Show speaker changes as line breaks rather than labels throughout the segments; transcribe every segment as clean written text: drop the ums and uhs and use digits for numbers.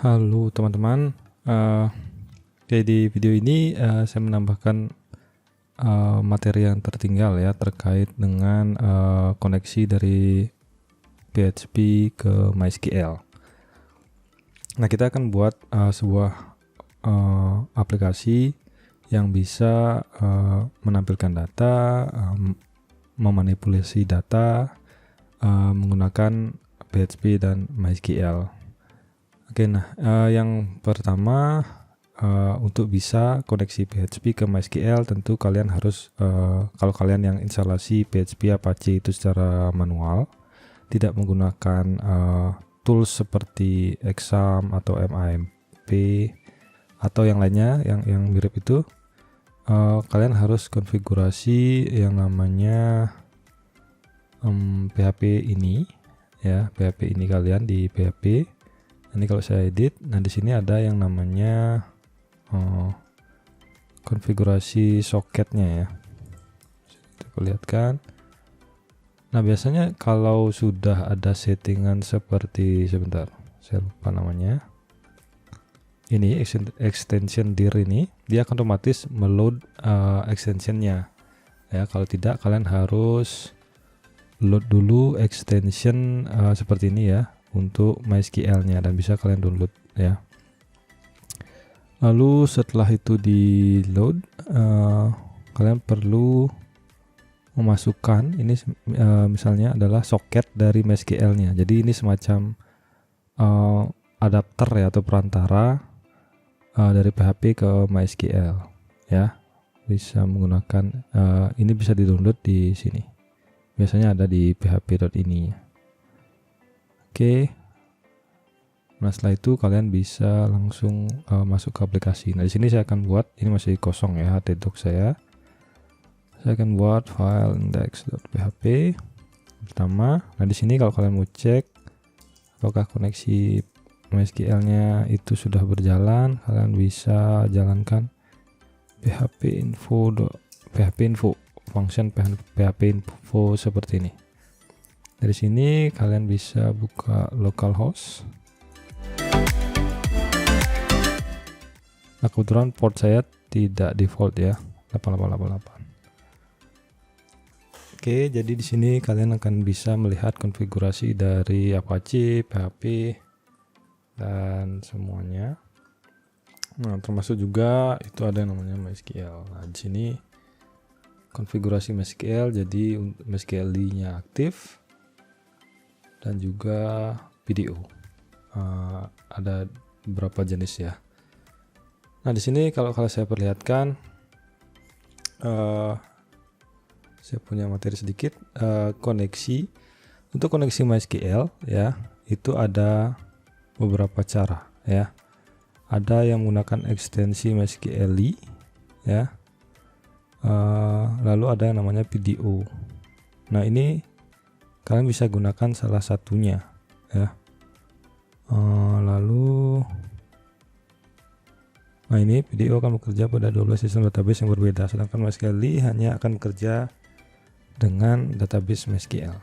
Halo teman-teman, oke di video ini saya menambahkan materi yang tertinggal ya terkait dengan koneksi dari PHP ke MySQL. Nah, kita akan buat sebuah aplikasi yang bisa menampilkan data, memanipulasi data menggunakan PHP dan MySQL. Oke, nah yang pertama untuk bisa koneksi PHP ke MySQL tentu kalian harus kalau kalian yang instalasi PHP Apache itu secara manual, tidak menggunakan tools seperti Exam atau MAMP atau yang lainnya yang mirip itu, kalian harus konfigurasi yang namanya PHP ini ya, PHP ini kalian di PHP. Ini kalau saya edit, nah di sini ada yang namanya konfigurasi soketnya ya. Kita perlihatkan. Nah, biasanya kalau sudah ada settingan seperti, sebentar, saya lupa namanya. Ini extension dir ini, dia akan otomatis meload extensionnya. Ya, kalau tidak kalian harus load dulu extension seperti ini ya, untuk MySQL-nya, dan bisa kalian download ya. Lalu setelah itu di load, kalian perlu memasukkan ini misalnya adalah soket dari MySQL-nya. Jadi ini semacam adapter ya atau perantara dari PHP ke MySQL ya. Bisa menggunakan ini, bisa di-download di sini. Biasanya ada di php.ini. Oke. Nah, setelah itu kalian bisa langsung masuk ke aplikasi. Nah, di sini saya akan buat, ini masih kosong ya htdoc saya. Saya akan buat file index.php pertama. Nah, di sini kalau kalian mau cek apakah koneksi MySQL-nya itu sudah berjalan, kalian bisa jalankan php info function php info seperti ini. Dari sini kalian bisa buka localhost. Nah, kebetulan port saya tidak default ya, 8888. Oke, jadi di sini kalian akan bisa melihat konfigurasi dari Apache, PHP, dan semuanya. Nah, termasuk juga itu ada yang namanya MySQL. Nah, di sini konfigurasi MySQL, jadi MySQL-nya aktif. Dan juga video ada beberapa jenis ya. Nah, di sini kalau saya perlihatkan, saya punya materi sedikit koneksi. Untuk koneksi MySQL ya, itu ada beberapa cara ya. Ada yang menggunakan ekstensi MySQL ya, lalu ada yang namanya video. Nah, ini kalian bisa gunakan salah satunya ya. Lalu nah, ini video akan bekerja pada 12 sistem database yang berbeda, sedangkan MySQL hanya akan bekerja dengan database MySQL.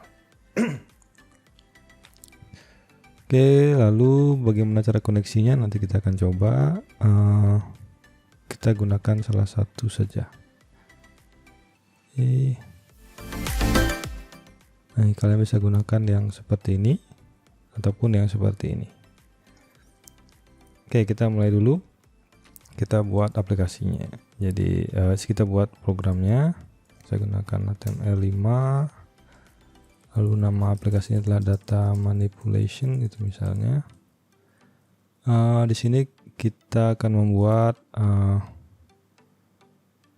Oke, lalu bagaimana cara koneksinya nanti kita akan coba. Kita gunakan salah satu saja. Nah, kalian bisa gunakan yang seperti ini ataupun yang seperti ini. Oke, kita mulai dulu. Kita buat aplikasinya. Jadi kita buat programnya. Saya gunakan HTML5. Lalu nama aplikasinya adalah data manipulation itu misalnya. Di sini kita akan membuat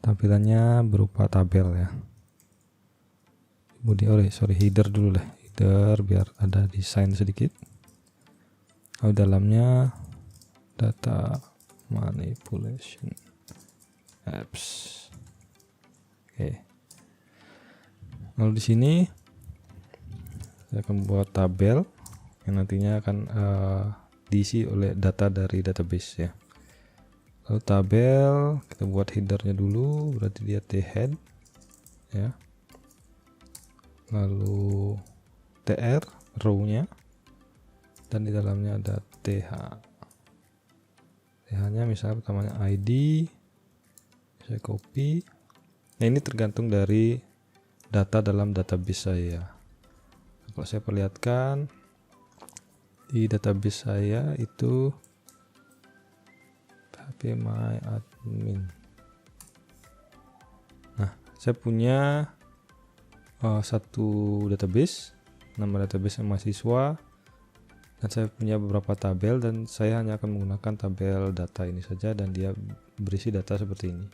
tampilannya berupa tabel ya. Header dulu lah, header biar ada desain sedikit. Lalu dalamnya data manipulation apps. Oke. Lalu di sini saya akan buat tabel yang nantinya akan diisi oleh data dari database ya. Lalu tabel kita buat headernya dulu, berarti dia thead ya. Lalu tr row-nya, dan di dalamnya ada th. hanya misalnya pertamanya ID, saya copy. Nah, ini tergantung dari data dalam database saya. Kalau saya perlihatkan di database saya itu PHP My Admin. Nah, saya punya satu database, nama database mahasiswa, dan saya punya beberapa tabel, dan saya hanya akan menggunakan tabel data ini saja, dan dia berisi data seperti ini.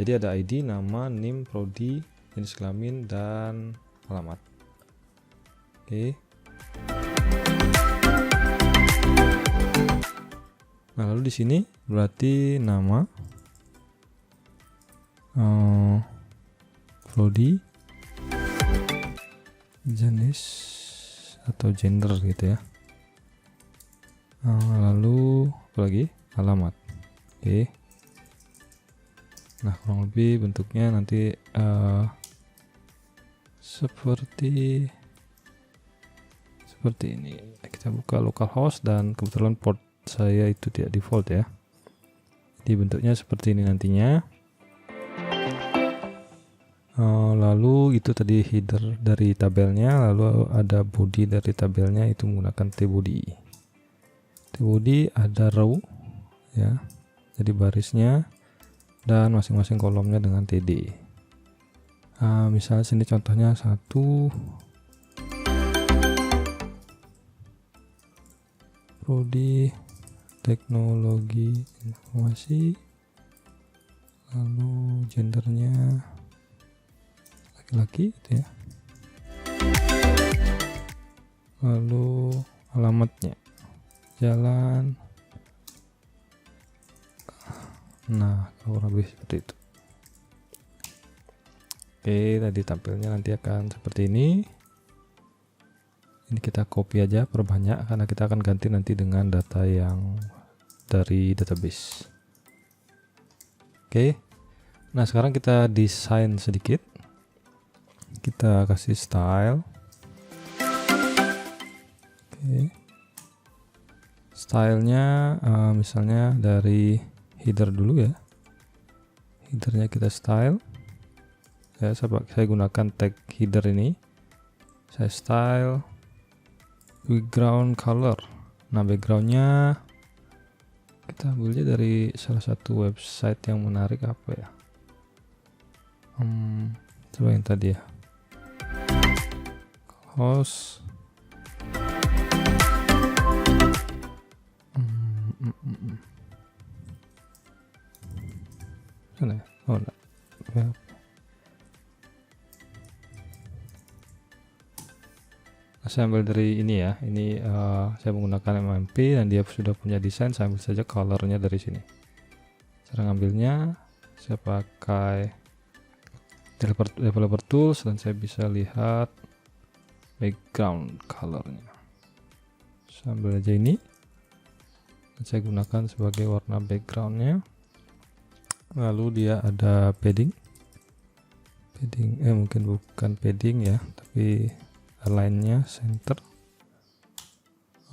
Jadi ada ID, nama, NIM, prodi, jenis kelamin, dan alamat. Oke. Nah, lalu di sini berarti nama, prodi, jenis atau gender gitu ya. Lalu apa lagi? Alamat. Oke. Nah, kurang lebih bentuknya nanti seperti ini. Kita buka localhost, dan kebetulan port saya itu tidak default ya. Jadi bentuknya seperti ini nantinya. Lalu itu tadi header dari tabelnya, lalu ada body dari tabelnya, itu menggunakan tbody. Tbody ada row ya, jadi barisnya, dan masing-masing kolomnya dengan td. Misalnya sini contohnya 1, prodi teknologi informasi, lalu gendernya laki-laki gitu ya, lalu alamatnya jalan. Nah, kurang lebih seperti itu. Oke, tadi tampilnya nanti akan seperti ini. Ini kita copy aja, perbanyak, karena kita akan ganti nanti dengan data yang dari database. Oke, nah sekarang kita desain sedikit. Kita kasih style. Oke, stylenya misalnya dari header dulu ya. Headernya kita style ya, saya gunakan tag header ini. Saya style background color. Nah, backgroundnya kita ambilnya dari salah satu website yang menarik, apa ya, coba yang tadi ya, host. Sana ya? Oh enggak. Saya ambil dari ini ya, ini saya menggunakan MMP dan dia sudah punya desain. Saya ambil saja colornya dari sini. Cara ngambilnya saya pakai developer tools, dan saya bisa lihat background colornya. Saya ambil aja ini, dan saya gunakan sebagai warna backgroundnya. Lalu dia ada padding, mungkin bukan padding ya, tapi align-nya center.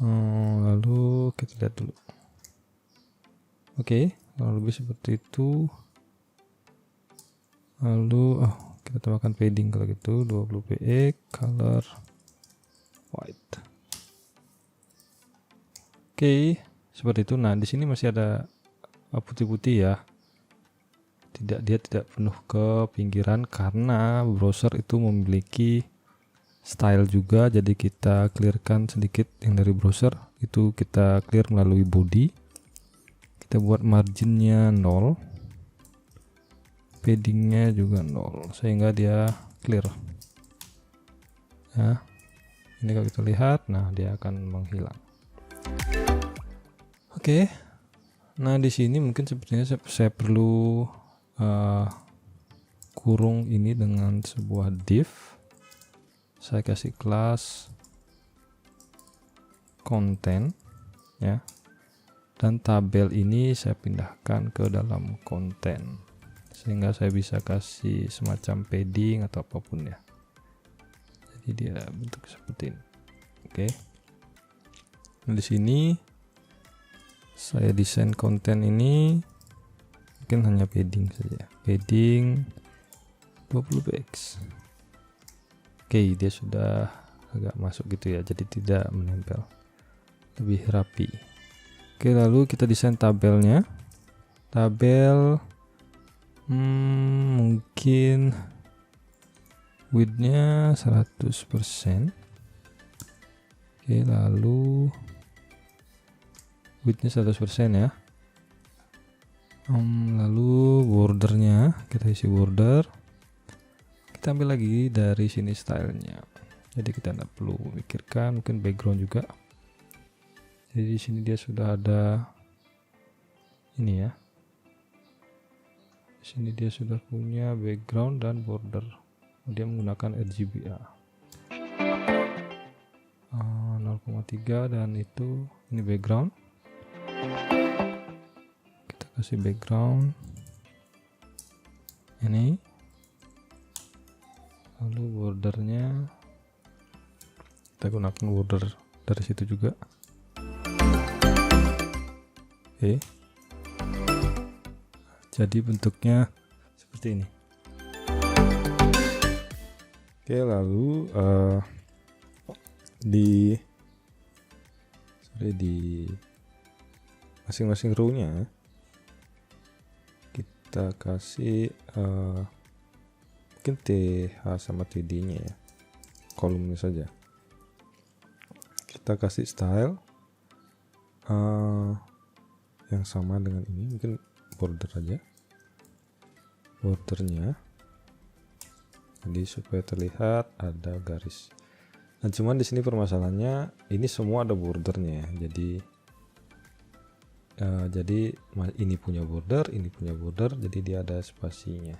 Lalu kita lihat dulu. Oke, kurang lebih seperti itu. Lalu kita tambahkan padding kalau gitu, 20 px, color white. Oke, seperti itu. Nah, di sini masih ada putih-putih ya. Dia tidak penuh ke pinggiran karena browser itu memiliki style juga, jadi kita clearkan sedikit yang dari browser itu, kita clear melalui body. Kita buat marginnya 0, paddingnya juga 0, sehingga dia clear ya. Ini kalau kita lihat, nah dia akan menghilang. Oke, nah di sini mungkin sepertinya saya perlu kurung ini dengan sebuah div. Saya kasih kelas konten ya, dan tabel ini saya pindahkan ke dalam konten, sehingga saya bisa kasih semacam padding atau apapun ya. Jadi dia bentuk seperti ini. Oke, nah, di sini saya desain konten ini mungkin hanya padding saja, padding 20 px. Oke, dia sudah agak masuk gitu ya, jadi tidak menempel, lebih rapi. Oke, lalu kita desain tabelnya. Tabel mungkin widthnya 100%. Oke, lalu widthnya 100% ya. Lalu bordernya kita isi border. Kita ambil lagi dari sini stylenya, jadi kita tidak perlu memikirkan. Mungkin background juga, jadi di sini dia sudah ada ini ya, di sini dia sudah punya background dan border. Dia menggunakan RGBA 0,3 dan itu ini background. Kita kasih background ini, lalu bordernya kita gunakan border dari situ juga. Oke, jadi bentuknya seperti ini. Oke, lalu di masing-masing row-nya kita kasih mungkin TH sama TD-nya ya, kolomnya saja. Kita kasih style yang sama dengan ini, mungkin border aja, bordernya, jadi supaya terlihat ada garis. Nah, cuman di sini permasalahannya ini semua ada bordernya ya. Jadi ini punya border, ini punya border, jadi dia ada spasinya.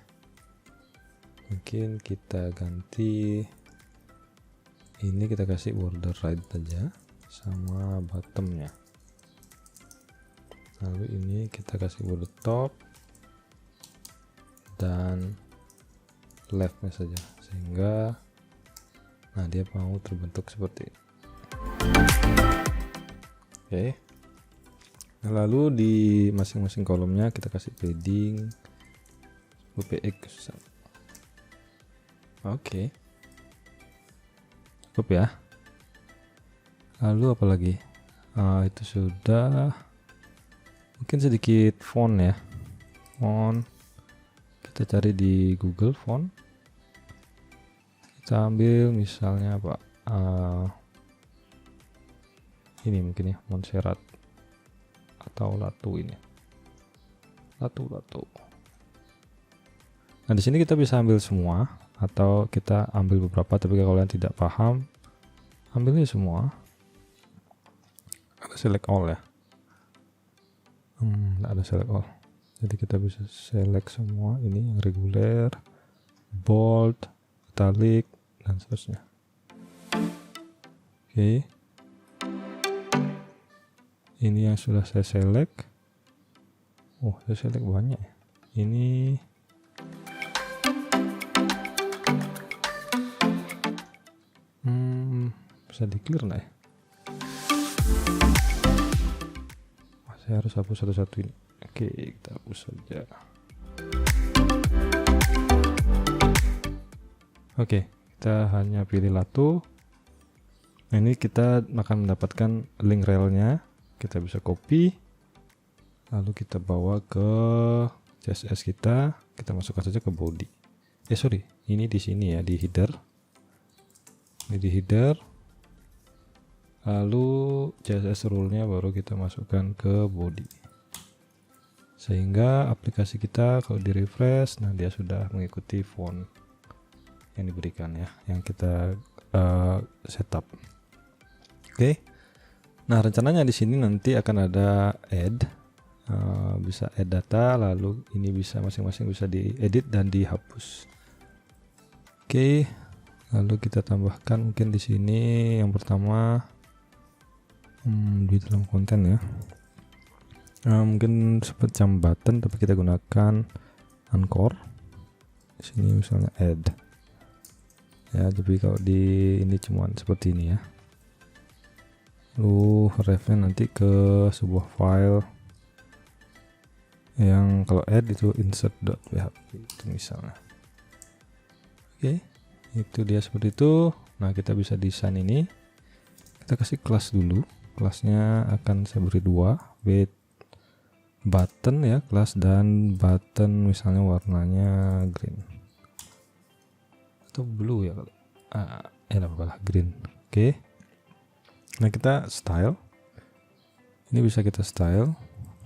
Mungkin kita ganti ini, kita kasih border right aja sama bottomnya. Lalu ini kita kasih border top dan leftnya saja, sehingga nah dia mau terbentuk seperti ini. Oke, nah, lalu di masing-masing kolomnya kita kasih padding 10 px. Oke, cukup ya. Lalu apa lagi? Itu sudah. Mungkin sedikit font ya, font kita cari di Google font. Kita ambil misalnya apa, ini mungkin ya, Montserrat atau Latu ini, Latu. Nah, di sini kita bisa ambil semua atau kita ambil beberapa, tapi kalau kalian tidak paham, ambilnya semua. Ada select all ya, nggak ada select all, jadi kita bisa select semua ini yang reguler, bold, italic, dan seterusnya. Oke, ini yang sudah saya select. Oh, saya select banyak ya. Ini bisa di clear nggak ya? Saya harus hapus satu-satu ini. Oke, kita hapus saja. Oke, kita hanya pilih Latu. Nah, ini kita akan mendapatkan link relnya. Kita bisa copy, lalu kita bawa ke CSS kita masukkan saja ke body. Ini di sini ya, di header. Ini di header. Lalu CSS rule-nya baru kita masukkan ke body. Sehingga aplikasi kita kalau di refresh, nah dia sudah mengikuti font yang diberikan ya, yang kita setup. Oke. Nah, rencananya di sini nanti akan ada add, bisa add data, lalu ini bisa masing-masing bisa diedit dan dihapus. Oke, lalu kita tambahkan mungkin di sini yang pertama di dalam konten ya, mungkin semacam button tapi kita gunakan anchor. Di sini misalnya add ya, tapi kalau di ini cuman seperti ini ya. Lalu ref-nya nanti ke sebuah file yang kalau add itu insert.php itu misalnya. Oke, itu dia seperti itu. Nah, kita bisa desain ini. Kita kasih kelas dulu. Kelasnya akan saya beri 2, with button ya, kelas dan button misalnya warnanya green atau blue ya kalau apa green. Oke. Nah, kita style. Ini bisa kita style.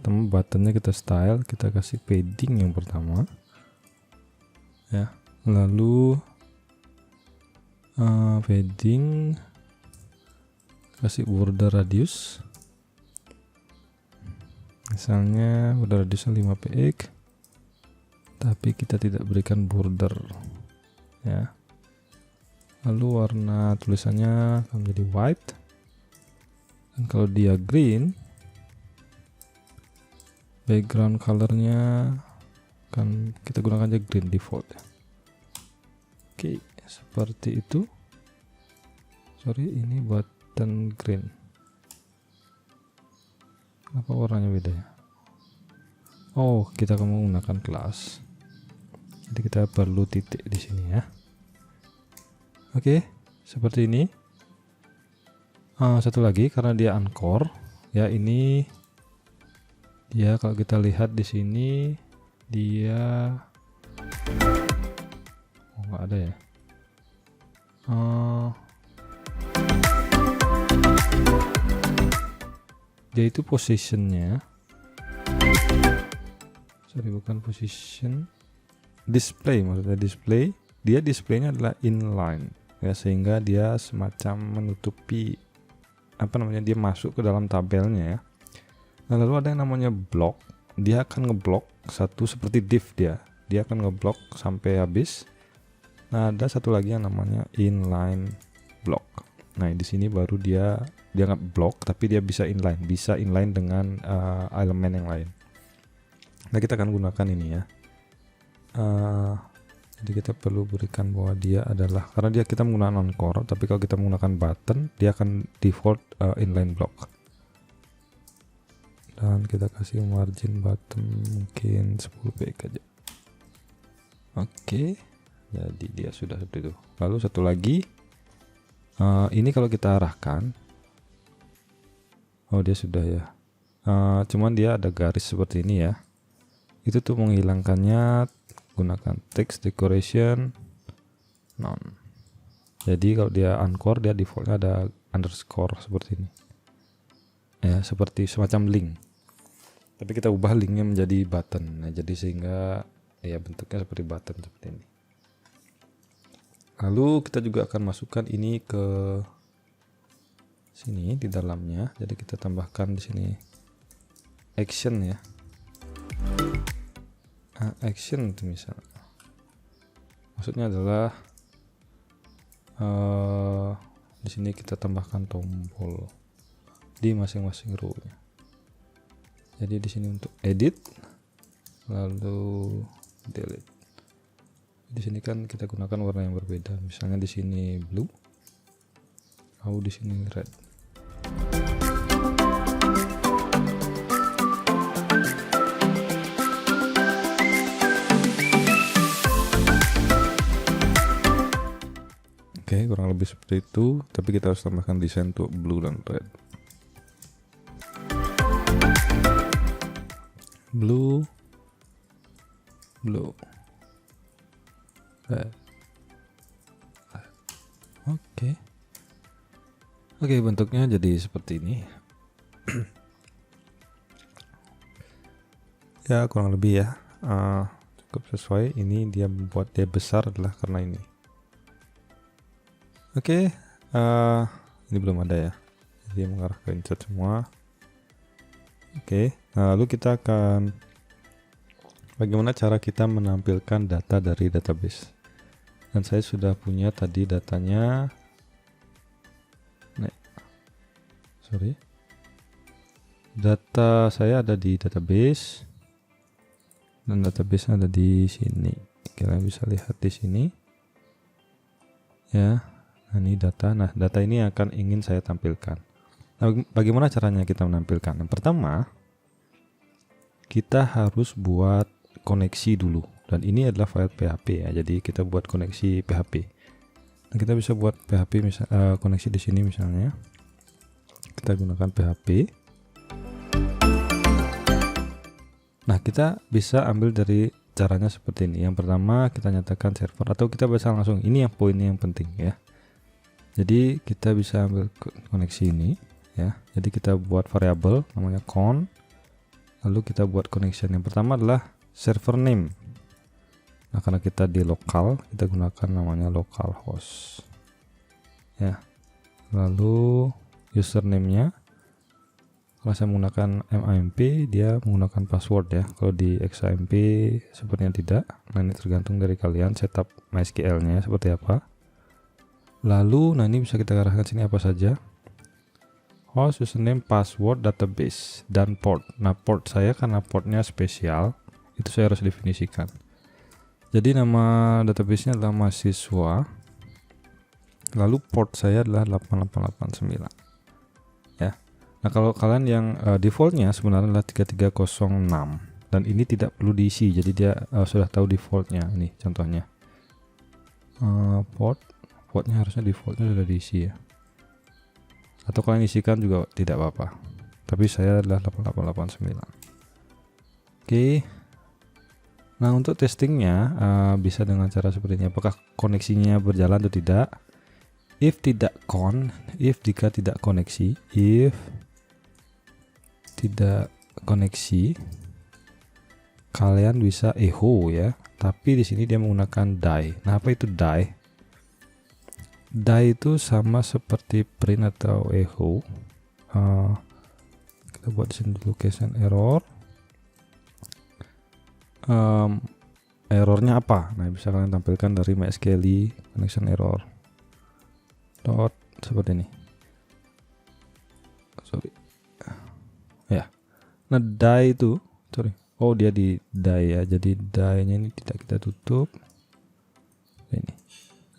Buttonnya kita style, kita kasih padding yang pertama. Ya. Lalu padding kasih border radius, misalnya border radiusnya 5 px, tapi kita tidak berikan border ya. Lalu warna tulisannya akan menjadi white, dan kalau dia green, background colornya kan kita gunakan aja green default ya. Oke, seperti itu. Sorry, ini button green. Kenapa warnanya beda ya? Oh, kita akan menggunakan kelas. Jadi kita perlu titik di sini ya. Oke, seperti ini. Satu lagi, karena dia anchor, ya ini dia kalau kita lihat di sini dia nggak ada ya. Dia itu positionnya, sorry bukan position, display maksudnya display. Dia displaynya adalah inline ya, sehingga dia semacam menutupi apa namanya, dia masuk ke dalam tabelnya ya. Nah, lalu ada yang namanya block, dia akan ngeblok satu seperti div, dia akan ngeblok sampai habis. Nah, ada satu lagi yang namanya inline block. Nah, di sini baru dia nggak block, tapi dia bisa inline dengan elemen yang lain. Nah, kita akan gunakan ini ya. Jadi kita perlu berikan bahwa dia adalah, karena kita menggunakan anchor, tapi kalau kita menggunakan button, dia akan default inline block. Dan kita kasih margin button mungkin 10 px aja. Oke. Jadi dia sudah seperti itu. Lalu satu lagi, ini kalau kita arahkan, oh dia sudah ya. Cuman dia ada garis seperti ini ya. Itu tuh menghilangkannya, gunakan text decoration none. Jadi kalau dia anchor, dia defaultnya ada underscore seperti ini. Ya, seperti semacam link. Tapi kita ubah linknya menjadi button. Nah, jadi sehingga ya bentuknya seperti button seperti ini. Lalu kita juga akan masukkan ini ke sini di dalamnya. Jadi kita tambahkan di sini action ya. Action itu misalnya. Maksudnya adalah di sini kita tambahkan tombol di masing-masing row-nya. Jadi di sini untuk edit, lalu delete. Di sini kan kita gunakan warna yang berbeda. Misalnya di sini blue, lalu di sini red. Oke, kurang lebih seperti itu. Tapi kita harus tambahkan desain untuk blue dan red. Blue, Oke, bentuknya jadi seperti ini. Ya kurang lebih ya, cukup sesuai. Ini dia membuat dia besar adalah karena ini. Oke, ini belum ada ya, jadi mengarah ke insert semua. Oke, nah lalu kita akan bagaimana cara kita menampilkan data dari database. Dan saya sudah punya tadi datanya. Data saya ada di database, dan database ada di sini. Kalian bisa lihat di sini. Ya, nah ini data. Nah, data ini akan ingin saya tampilkan. Nah, bagaimana caranya kita menampilkan? Yang pertama, kita harus buat koneksi dulu, dan ini adalah file PHP ya. Jadi kita buat koneksi PHP. Nah, kita bisa buat PHP koneksi di sini misalnya. Kita gunakan PHP. Nah, kita bisa ambil dari caranya seperti ini. Yang pertama, kita nyatakan server, atau kita bisa langsung, ini yang poinnya yang penting ya. Jadi kita bisa ambil koneksi ini ya. Jadi kita buat variabel namanya con, lalu kita buat connection. Yang pertama adalah server name. Nah, karena kita di lokal, kita gunakan namanya localhost ya. Lalu username-nya, kalau saya menggunakan MAMP, dia menggunakan password ya. Kalau di XAMP sepertinya tidak. Nah, ini tergantung dari kalian setup MySQL-nya seperti apa. Lalu, nah ini bisa kita arahkan sini apa saja. Host, username, password, database, dan port. Nah, port saya karena portnya spesial, itu saya harus definisikan. Jadi nama database-nya adalah mahasiswa. Lalu port saya adalah 8889. Ya. Nah, kalau kalian yang defaultnya sebenarnya adalah 3306, dan ini tidak perlu diisi, jadi dia sudah tahu defaultnya. Ini contohnya. Portnya harusnya defaultnya sudah diisi ya. Atau kalian isikan juga tidak apa-apa. Tapi saya adalah 8889. Oke. Nah, untuk testingnya bisa dengan cara seperti ini. Apakah koneksinya berjalan atau tidak? If tidak jika tidak koneksi, if tidak koneksi, kalian bisa echo ya. Tapi di sini dia menggunakan die. Nah, apa itu die? Die itu sama seperti print atau echo. Kita buat di sini location error. Errornya apa? Nah, bisa kalian tampilkan dari MySQL connection error. Dot seperti ini. Sorry. Ya. Nah, die itu, oh dia di die ya. Jadi die-nya ini tidak kita tutup. Ini.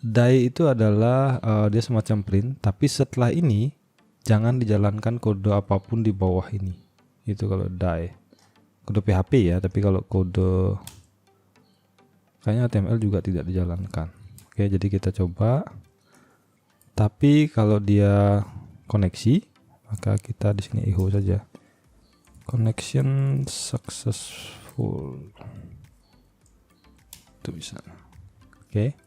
Die itu adalah dia semacam print, tapi setelah ini jangan dijalankan kode apapun di bawah ini. Itu kalau die. Kode PHP ya, tapi kalau kode kayaknya HTML juga tidak dijalankan. Oke, jadi kita coba. Tapi kalau dia koneksi, maka kita di sini echo saja. Connection successful. Itu bisa. Oke.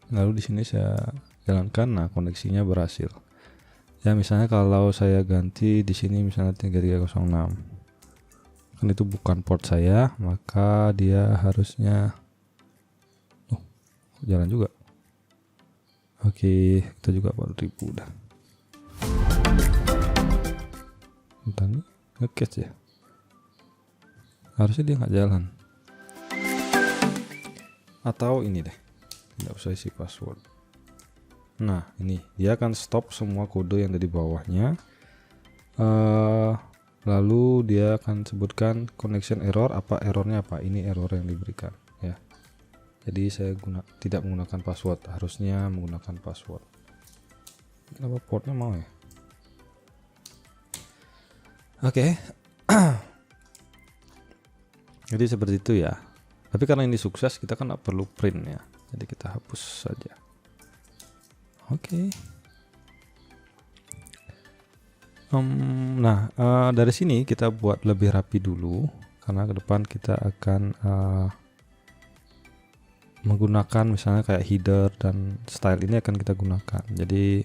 Lalu di sini saya jalankan, nah koneksinya berhasil. Ya, misalnya kalau saya ganti di sini misalnya 3306. Kan itu bukan port saya, maka dia harusnya jalan juga. Oke, kita juga 4000 dah. Entah nih, nge-catch ya. Harusnya dia nggak jalan. Atau ini deh, nggak usah isi password. Nah, ini dia akan stop semua kode yang ada di bawahnya. Lalu dia akan sebutkan connection error, apa errornya apa. Ini error yang diberikan ya. Jadi saya tidak menggunakan password, harusnya menggunakan password. Kenapa portnya mau ya? Oke. Jadi seperti itu ya. Tapi karena ini sukses, kita kan nggak perlu print ya. Jadi kita hapus saja. Oke. Nah, dari sini kita buat lebih rapi dulu, karena ke depan kita akan menggunakan misalnya kayak header dan style ini akan kita gunakan. Jadi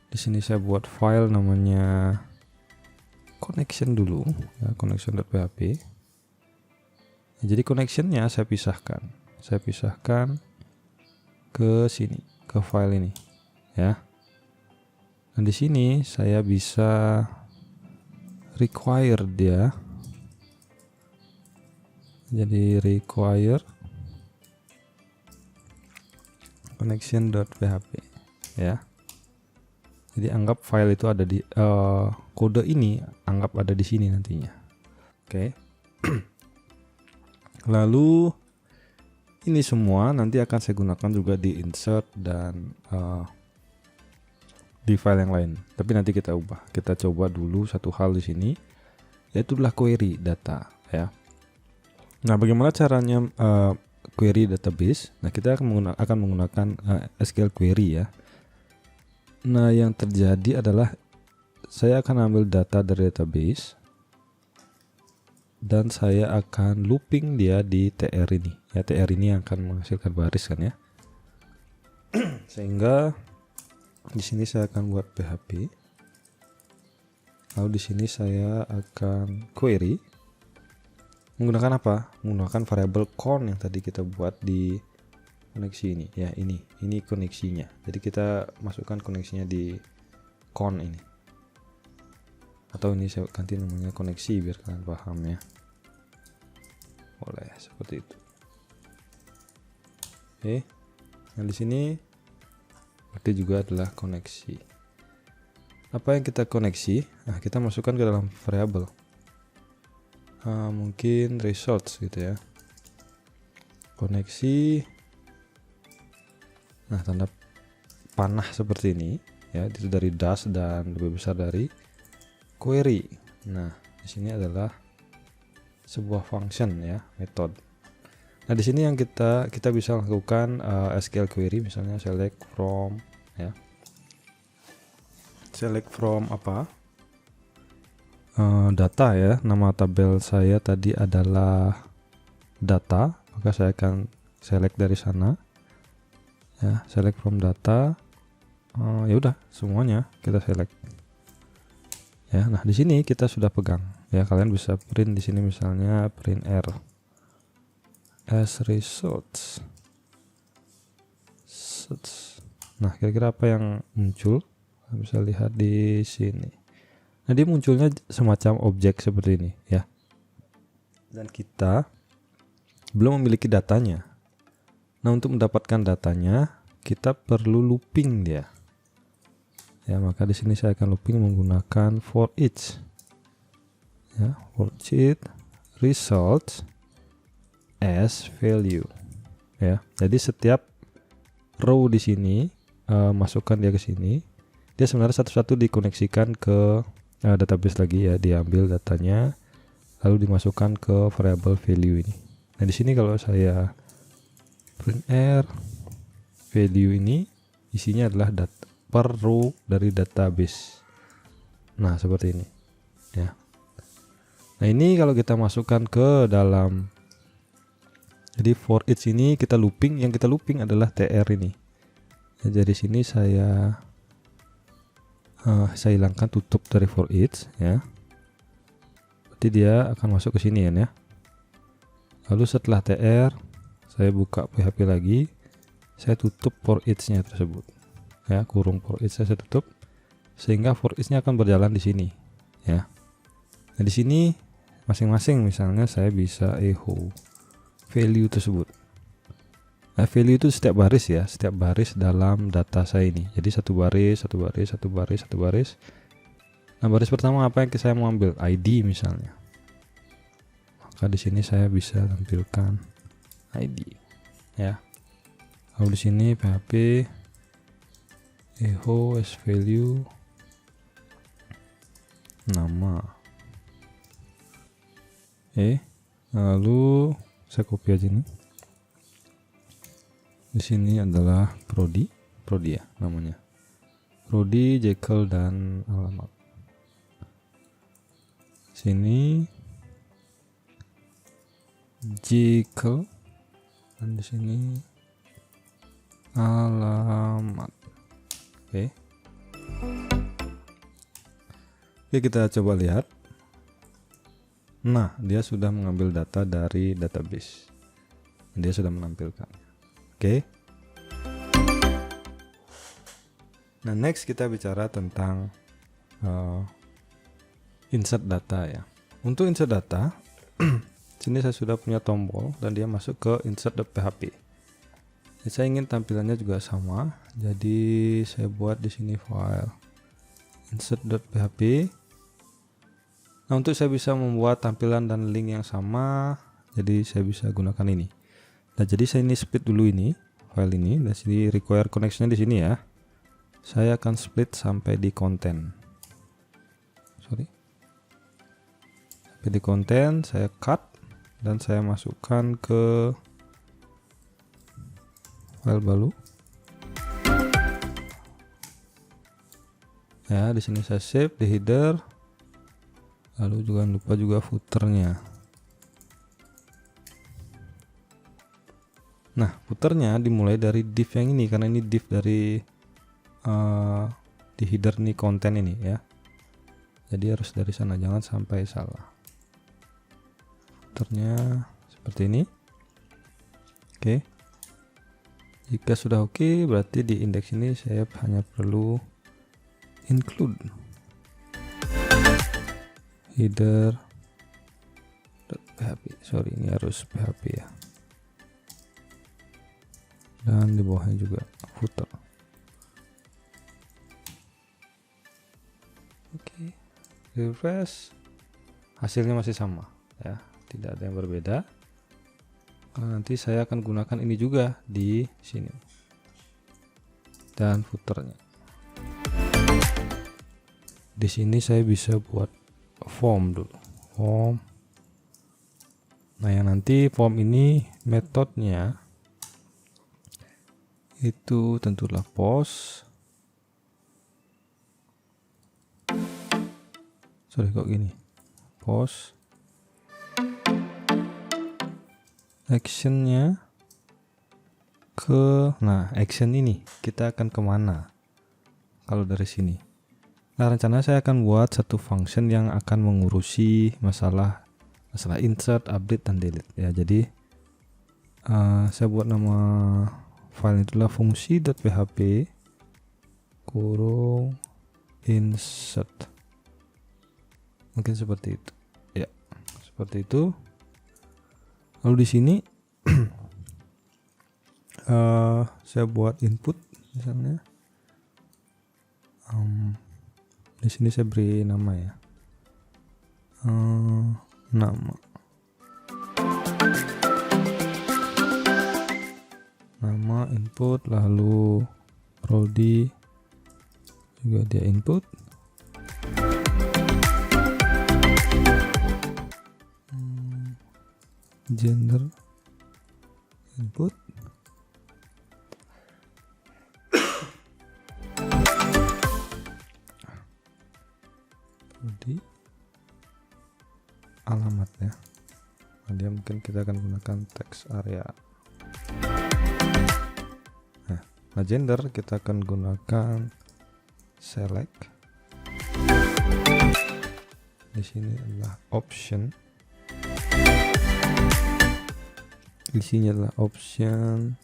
di sini saya buat file namanya connection dulu ya, connection.php. Jadi connectionnya saya pisahkan ke sini, ke file ini ya. Dan di sini saya bisa require dia. Jadi require connection.php ya. Jadi anggap file itu ada di kode ini anggap ada di sini nantinya. Oke. Lalu ini semua nanti akan saya gunakan juga di insert dan di file yang lain. Tapi nanti kita ubah. Kita coba dulu satu hal di sini, yaitu adalah query data ya. Nah, bagaimana caranya query database? Nah, kita akan menggunakan SQL query ya. Nah, yang terjadi adalah saya akan ambil data dari database dan saya akan looping dia di TR ini. Ya, TR ini yang akan menghasilkan baris kan ya. Sehingga di sini saya akan buat PHP. Lalu di sini saya akan query menggunakan apa? Menggunakan variabel con yang tadi kita buat di koneksi ini. Ya, ini koneksinya. Jadi kita masukkan koneksinya di con ini. Atau ini saya ganti namanya koneksi biar kalian paham ya. Boleh seperti itu. Oke. Nah, di sini berarti juga adalah koneksi. Apa yang kita koneksi? Nah, kita masukkan ke dalam variabel. Mungkin results gitu ya. Koneksi. Nah, tanda panah seperti ini ya, itu dari dash dan lebih besar dari query. Nah, di sini adalah sebuah function ya, method. Nah, di sini yang kita bisa lakukan SQL query, misalnya select from ya. Select from apa? Data ya. Nama tabel saya tadi adalah data, maka saya akan select dari sana. Ya, select from data. Ya udah, semuanya kita select. Ya, nah di sini kita sudah pegang. Ya, kalian bisa print di sini misalnya print R as results. Nah, kira-kira apa yang muncul? Bisa lihat di sini. Nah, dia munculnya semacam objek seperti ini ya. Dan kita belum memiliki datanya. Nah, untuk mendapatkan datanya, kita perlu looping dia. Ya, maka di sini saya akan looping menggunakan for each. Ya, for each results as value. Ya, jadi setiap row di sini masukkan dia ke sini. Dia sebenarnya satu-satu dikoneksikan ke database lagi ya, diambil datanya lalu dimasukkan ke variable value ini. Nah, di sini kalau saya print R value ini isinya adalah data per row dari database. Nah, seperti ini ya. Nah, ini kalau kita masukkan ke dalam, jadi for each ini kita looping, yang kita looping adalah TR ini. Ya, dari sini saya hilangkan tutup dari for each ya. Berarti dia akan masuk ke sini ya. Lalu setelah TR saya buka PHP lagi, saya tutup for each-nya tersebut. Ya, kurung for each saya tutup sehingga for each-nya akan berjalan di sini ya. Nah, di sini masing-masing misalnya saya bisa echo value tersebut. Nah, value itu setiap baris ya, setiap baris dalam data saya ini. Jadi satu baris. Nah, baris pertama apa yang saya mau ambil? ID misalnya. Maka di sini saya bisa tampilkan ID ya. Lalu di sini PHP echo as value nama. Lalu saya copy aja nih. Di sini adalah prodi ya namanya. Prodi, Jekyll dan alamat. Sini Jekyll dan di sini alamat. Oke, kita coba lihat. Nah, dia sudah mengambil data dari database. Dia sudah menampilkan. Oke. Nah, next kita bicara tentang insert data ya. Untuk insert data, sini saya sudah punya tombol dan dia masuk ke insert.php. Saya ingin tampilannya juga sama, jadi saya buat di sini file insert.php. Nah, untuk saya bisa membuat tampilan dan link yang sama, jadi saya bisa gunakan ini. Nah, jadi saya ini split dulu ini file ini, dan sini require connection di sini ya. saya akan split sampai di konten. Sampai di konten, saya cut dan saya masukkan ke file baru. Ya, di sini saya save di header. Lalu jangan lupa juga footernya. Nah, footernya dimulai dari div yang ini karena ini div dari di header nih konten ini ya. Jadi harus dari sana, jangan sampai salah. Footernya seperti ini. Oke. Jika sudah oke, berarti di indeks ini saya hanya perlu include header .php. Sorry, ini harus PHP ya. Dan di bawahnya juga footer. Oke, refresh, hasilnya masih sama ya, tidak ada yang berbeda. Nanti saya akan gunakan ini juga di sini dan footernya. Di sini saya bisa buat form dulu, form. Nah, yang nanti form ini metodenya itu tentulah post. Sorry, kok gini, post. Actionnya ke, nah action ini kita akan kemana kalau dari sini. Nah, rencana saya akan buat satu function yang akan mengurusi masalah insert, update, dan delete ya. Jadi saya buat nama file itulah fungsi.php kurung insert, mungkin seperti itu ya, seperti itu. Lalu di sini saya buat input misalnya. Di sini saya beri nama ya, nama input, lalu prodi juga dia input. Gender input. Prodi alamatnya. Nah, dia mungkin kita akan gunakan text area. Nah, gender kita akan gunakan select. Di sini adalah option. Isinya adalah option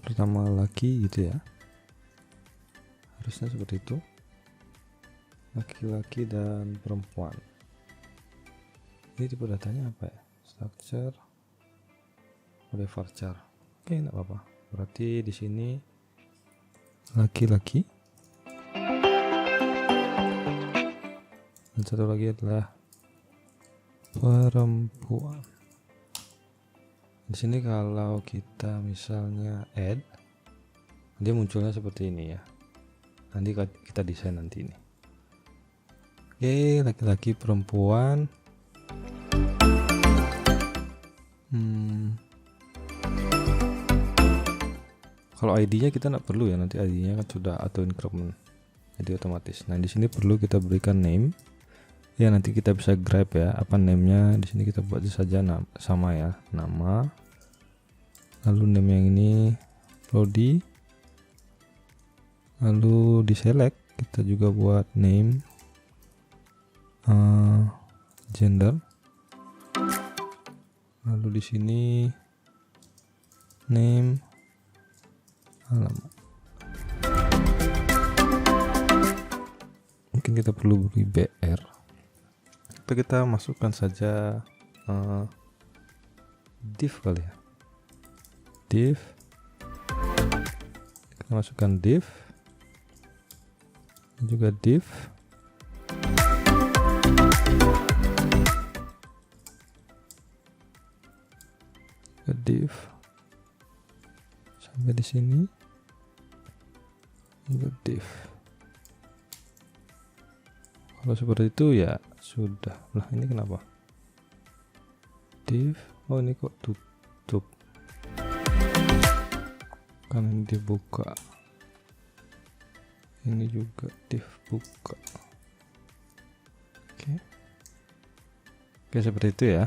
pertama laki gitu ya, harusnya seperti itu, laki-laki dan perempuan. Ini tipe datanya apa ya, structure oleh varchar. Oke, enggak apa-apa, berarti di sini laki-laki dan satu lagi adalah perempuan. Di sini kalau kita misalnya add, dia munculnya seperti ini ya. Nanti kita desain nanti ini. Oke, laki-laki perempuan. Kalau ID-nya kita nggak perlu ya, nanti ID-nya kan sudah auto increment, jadi otomatis. Nah, di sini perlu kita berikan name. Ya, nanti kita bisa grab ya, apa name-nya. Di sini kita buat saja sama ya, nama. Lalu name yang ini prodi. Lalu di select kita juga buat name, gender. Lalu di sini name, alamat. Mungkin kita perlu beri BR. Kita masukkan saja div kali ya, div. Kita masukkan div, juga div. Div sampai di sini. Include div. Kalau seperti itu ya sudah. Lah ini kenapa? Div. Oh ini kok tutup. Kan ini dibuka. Ini juga div buka. Oke, seperti itu ya.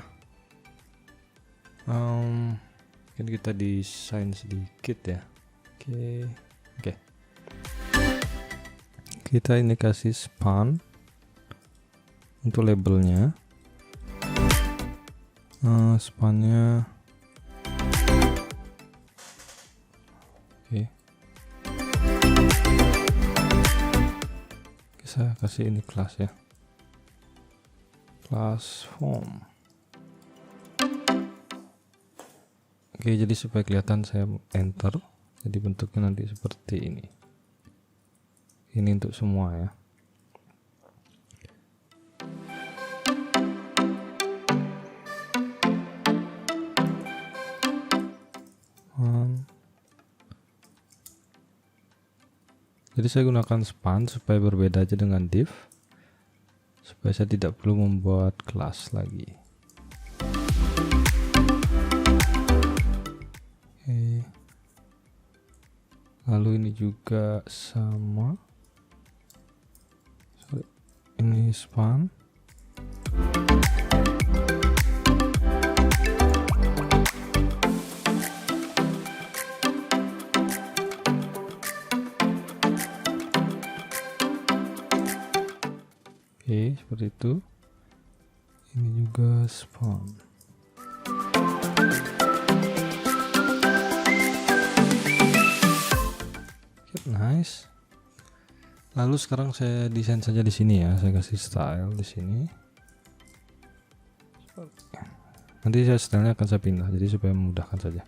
Mungkin kita desain sedikit ya. Oke. Kita ini kasih span untuk labelnya. Spannya saya kasih ini kelas ya, class form. Oke, jadi supaya kelihatan saya enter, jadi bentuknya nanti seperti ini. Ini untuk semua ya. Jadi saya gunakan span supaya berbeda aja dengan div, supaya saya tidak perlu membuat kelas lagi. Oke. Lalu ini juga sama. Ini span. Oke, seperti itu. Ini juga span. Nice. Lalu sekarang saya desain saja di sini ya. Saya kasih style di sini. Nanti stylenya akan saya pindah, jadi supaya memudahkan saja.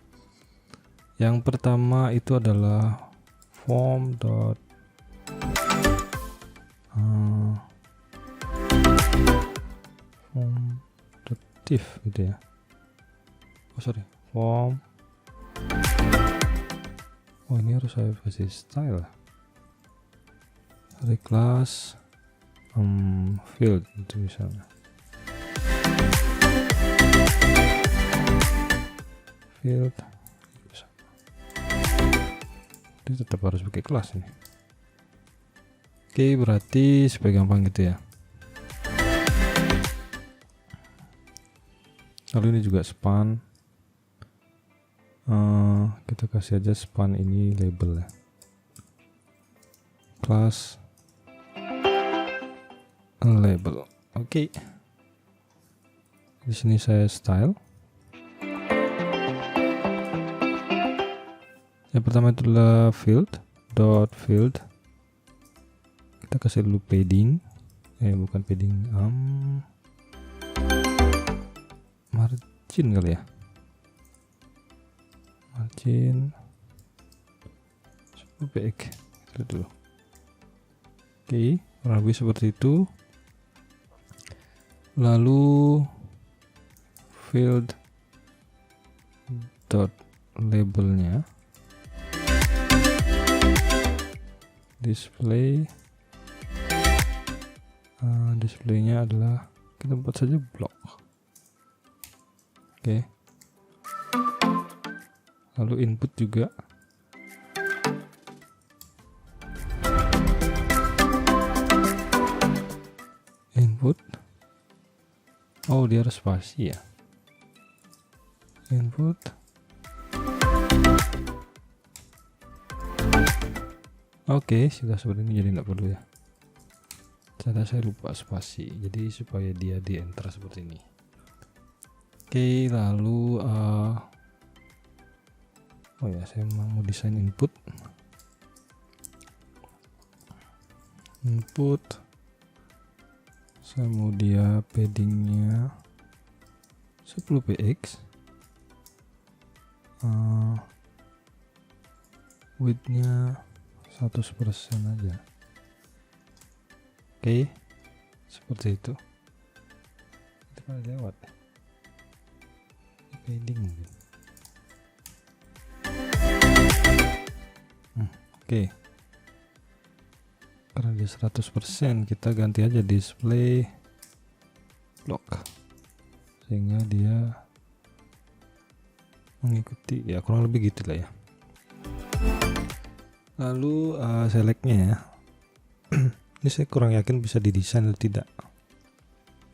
Yang pertama itu adalah form dot div gitu ya. Form. Oh ini harus saya kasih style. Dari kelas field itu misalnya. Field. Ini tetap harus pakai kelas ini. Oke, berarti supaya gampang gitu ya. Lalu ini juga span. Kita kasih aja span ini label ya. Class label. Oke. Di sini saya style. Yang pertama itu adalah field. Kita kasih dulu padding. Bukan padding, margin kali ya. Margin 10 px itu dulu. Oke, kurang lebih seperti itu. Lalu field dot labelnya display. Displaynya adalah kita buat saja blok. Oke. Lalu input juga. Input. Oh, dia harus spasi ya. Input. Oke, sudah seperti ini, jadi tidak perlu ya. Ternyata saya lupa spasi, jadi supaya dia di enter seperti ini. Oke, lalu oh ya, saya mau desain input. Saya mau dia paddingnya 10 px, widthnya 100% aja. Oke, seperti itu. Itu kan lewat padding mungkin. Oke. karena dia 100%, kita ganti aja display block sehingga dia mengikuti, ya kurang lebih gitu lah ya. Lalu selectnya ya. Ini saya kurang yakin bisa didesain atau tidak.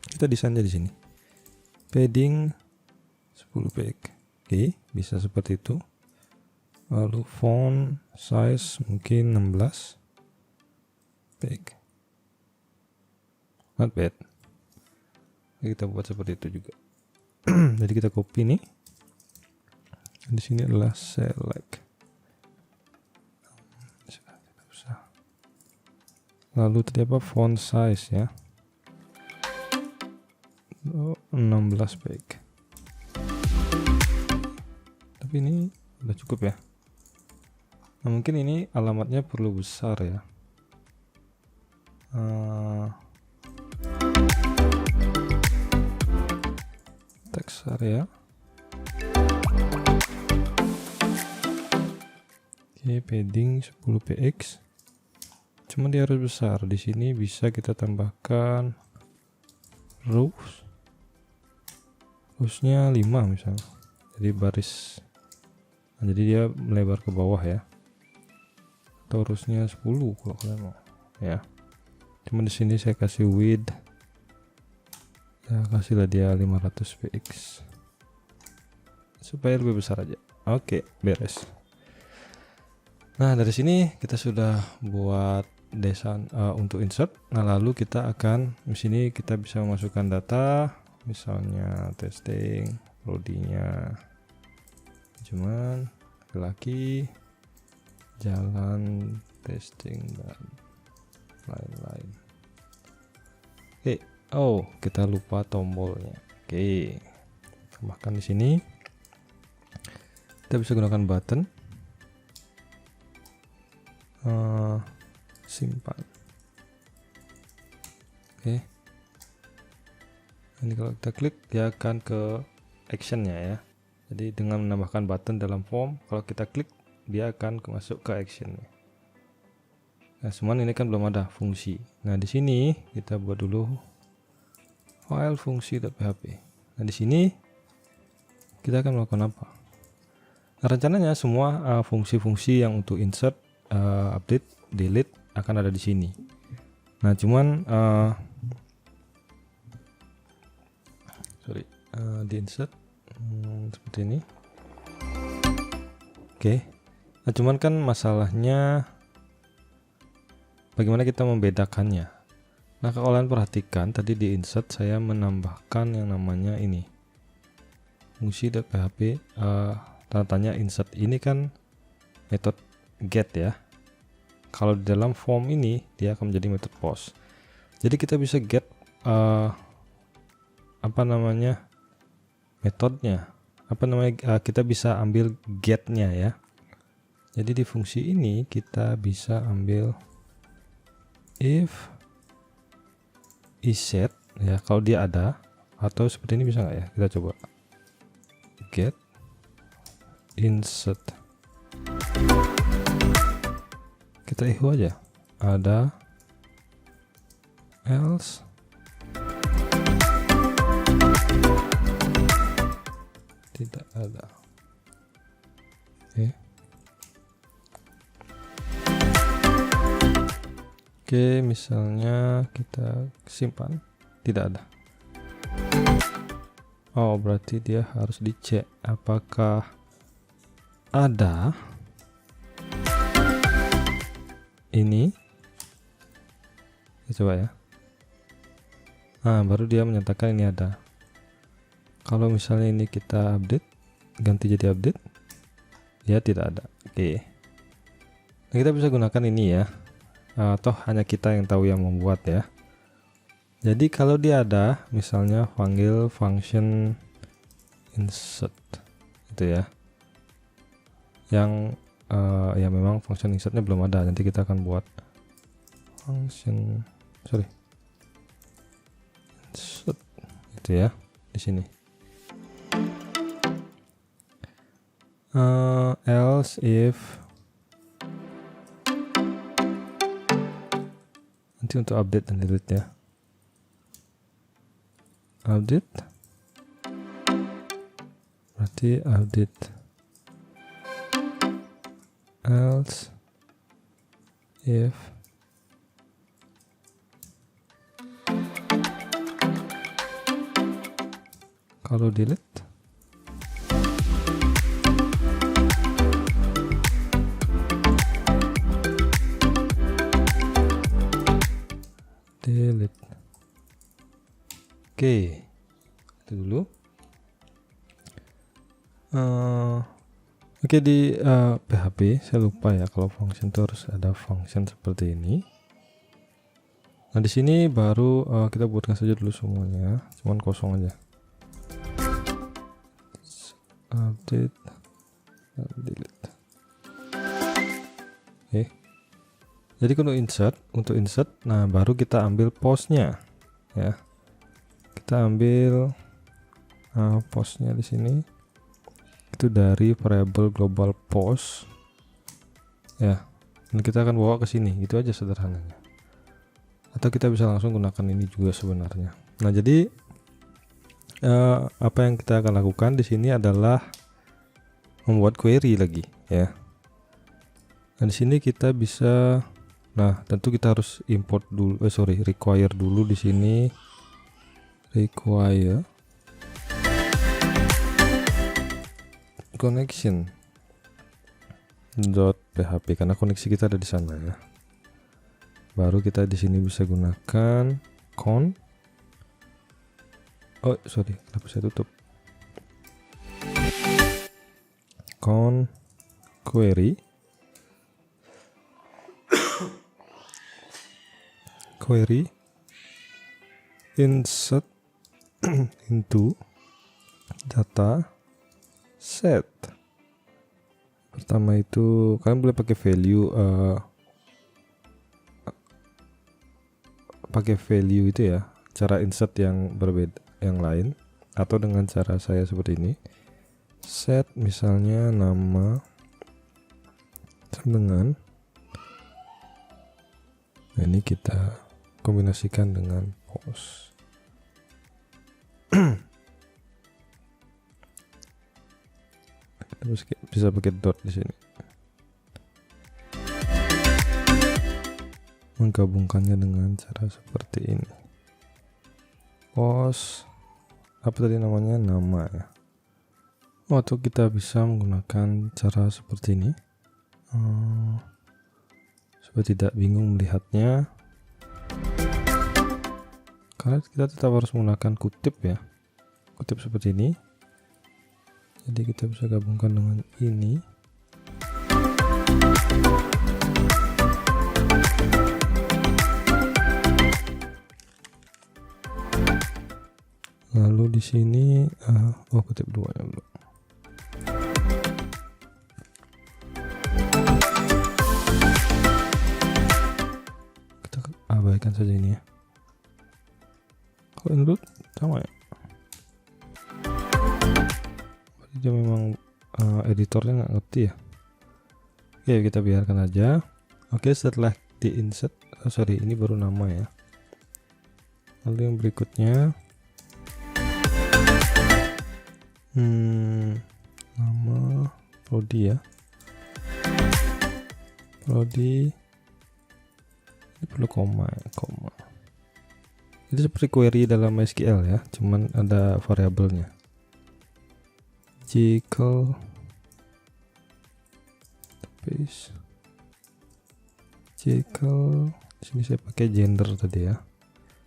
Kita desain aja di sini. Padding 10 px. Oke, bisa seperti itu. Lalu font size mungkin 16 px. Not bad. Kita buat seperti itu juga. Jadi kita copy nih. Di sini adalah select. Lalu tadi apa, font size ya, 16 px. Tapi ini udah cukup ya. Nah mungkin ini alamatnya perlu besar ya. Text area. Oke, padding 10 px. Cuma dia harus besar. Di sini bisa kita tambahkan rows. Rowsnya 5 misalnya. Jadi baris. Nah, jadi dia melebar ke bawah ya. Atau rowsnya 10 kalau kalian mau. Ya. Cuma di sini saya kasih width. Ya, kasihlah dia 500 px. Supaya lebih besar aja. Oke, beres. Nah, dari sini kita sudah buat desain untuk insert. Nah, lalu kita akan di sini kita bisa memasukkan data, misalnya testing, prodinya, cuman laki, jalan, testing dan lain-lain. Oke, oh kita lupa tombolnya. Oke, tambahkan di sini. Kita bisa gunakan button. Simpan. Oke. Ini kalau kita klik dia akan ke actionnya ya. Jadi dengan menambahkan button dalam form, kalau kita klik dia akan masuk ke actionnya. Nah, cuman ini kan belum ada fungsi. Nah, di sini kita buat dulu file fungsi.php. Nah, di sini kita akan melakukan apa? Nah, rencananya semua fungsi-fungsi yang untuk insert, update, delete akan ada di sini. Nah, cuman di insert seperti ini. Oke. Nah, cuman kan masalahnya bagaimana kita membedakannya. Nah, kalau kalian perhatikan tadi di insert saya menambahkan yang namanya ini fungsi.php, tanda tanya insert ini kan metode get ya. Kalau di dalam form ini dia akan menjadi metode post. Jadi kita bisa get metodenya, kita bisa ambil getnya ya. Jadi di fungsi ini kita bisa ambil if isset ya, kalau dia ada, atau seperti ini bisa nggak ya, kita coba get insert. Kita echo aja, ada, else, tidak ada. Oke, misalnya kita simpan, tidak ada. Oh, berarti dia harus dicek apakah ada ini. Kita coba ya. Nah, baru dia menyatakan ini ada. Kalau misalnya ini kita update, ganti jadi update, ya tidak ada. Oke. Nah, kita bisa gunakan ini ya. Toh hanya kita yang tahu yang membuat ya. Jadi kalau dia ada, misalnya panggil function insert itu ya. Yang ya memang function insertnya belum ada. Nanti kita akan buat function insert itu ya di sini. Else if Nanti untuk update dan delete ya. Update berarti update, else if kalau delete oke, itu dulu. Oke, di PHP saya lupa ya kalau function itu harus ada function seperti ini. Nah di sini baru kita buatkan saja dulu semuanya, cuman kosong aja. Update, delete. Oke. Jadi untuk insert, nah baru kita ambil postnya ya. Kita ambil postnya di sini. Itu dari variable global post ya, dan kita akan bawa ke sini, gitu aja sederhananya. Atau kita bisa langsung gunakan ini juga sebenarnya. Nah jadi apa yang kita akan lakukan di sini adalah membuat query lagi ya. Nah di sini kita bisa, nah tentu kita harus import dulu, require dulu di sini, require connection .php karena koneksi kita ada di sana ya. Baru kita di sini bisa gunakan kenapa saya tutup query insert into data set. Pertama itu kalian boleh pakai value itu ya, cara insert yang berbeda yang lain, atau dengan cara saya seperti ini, set misalnya nama dengan, nah ini kita kombinasikan dengan post. Bisa pakai dot di sini, menggabungkannya dengan cara seperti ini. Post apa tadi namanya, nama ya. Atau kita bisa menggunakan cara seperti ini supaya tidak bingung melihatnya, karena kita tetap harus menggunakan kutip ya, kutip seperti ini. Jadi kita bisa gabungkan dengan ini. Lalu di sini kutip 2 ya dulu. Kita abaikan saja ini ya. Kalau ini dulu sama ya. Dia memang editornya nggak ngerti ya. Oke, kita biarkan aja. Oke, setelah di insert, ini baru nama ya. Lalu yang berikutnya nama prodi ya. Prodi ini perlu koma. Itu seperti query dalam MySQL ya, cuman ada variabelnya. Jekyll di sini saya pakai gender tadi ya.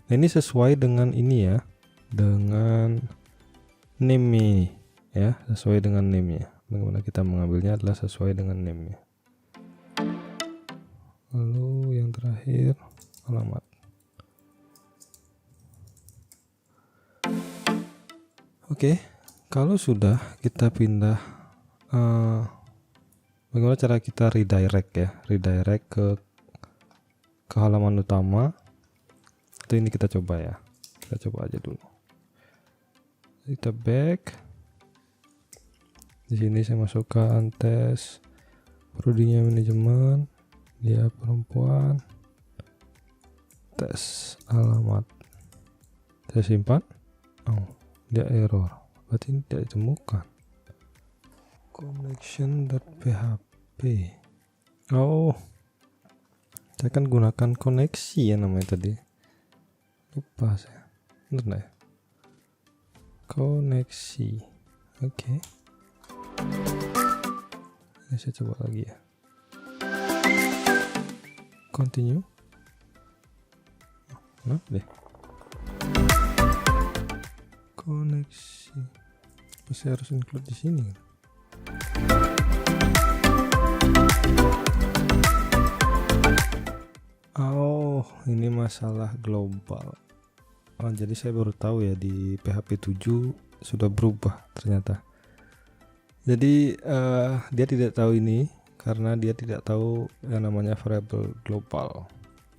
Nah ini sesuai dengan ini ya, dengan name ini ya, sesuai dengan name nya. Bagaimana kita mengambilnya adalah sesuai dengan name nya. Lalu yang terakhir alamat. Oke. Kalau sudah kita pindah, bagaimana cara kita redirect ke halaman utama. Itu ini kita coba ya, kita coba aja dulu. Kita back, di sini saya masukkan tes prodinya manajemen, dia perempuan, tes alamat. Saya simpan. Oh, dia error. Berarti ini tidak ditemukan. Connection.php. Oh, saya kan gunakan koneksi ya namanya tadi. Lupa saya. Benar nggak ya? Koneksi. Oke. Ini saya coba lagi ya. Continue. Nah, deh. Koneksi. Masih harus include di sini. Oh, ini masalah global. Oh, jadi saya baru tahu ya di PHP 7 sudah berubah ternyata. Jadi dia tidak tahu ini karena dia tidak tahu yang namanya variable global.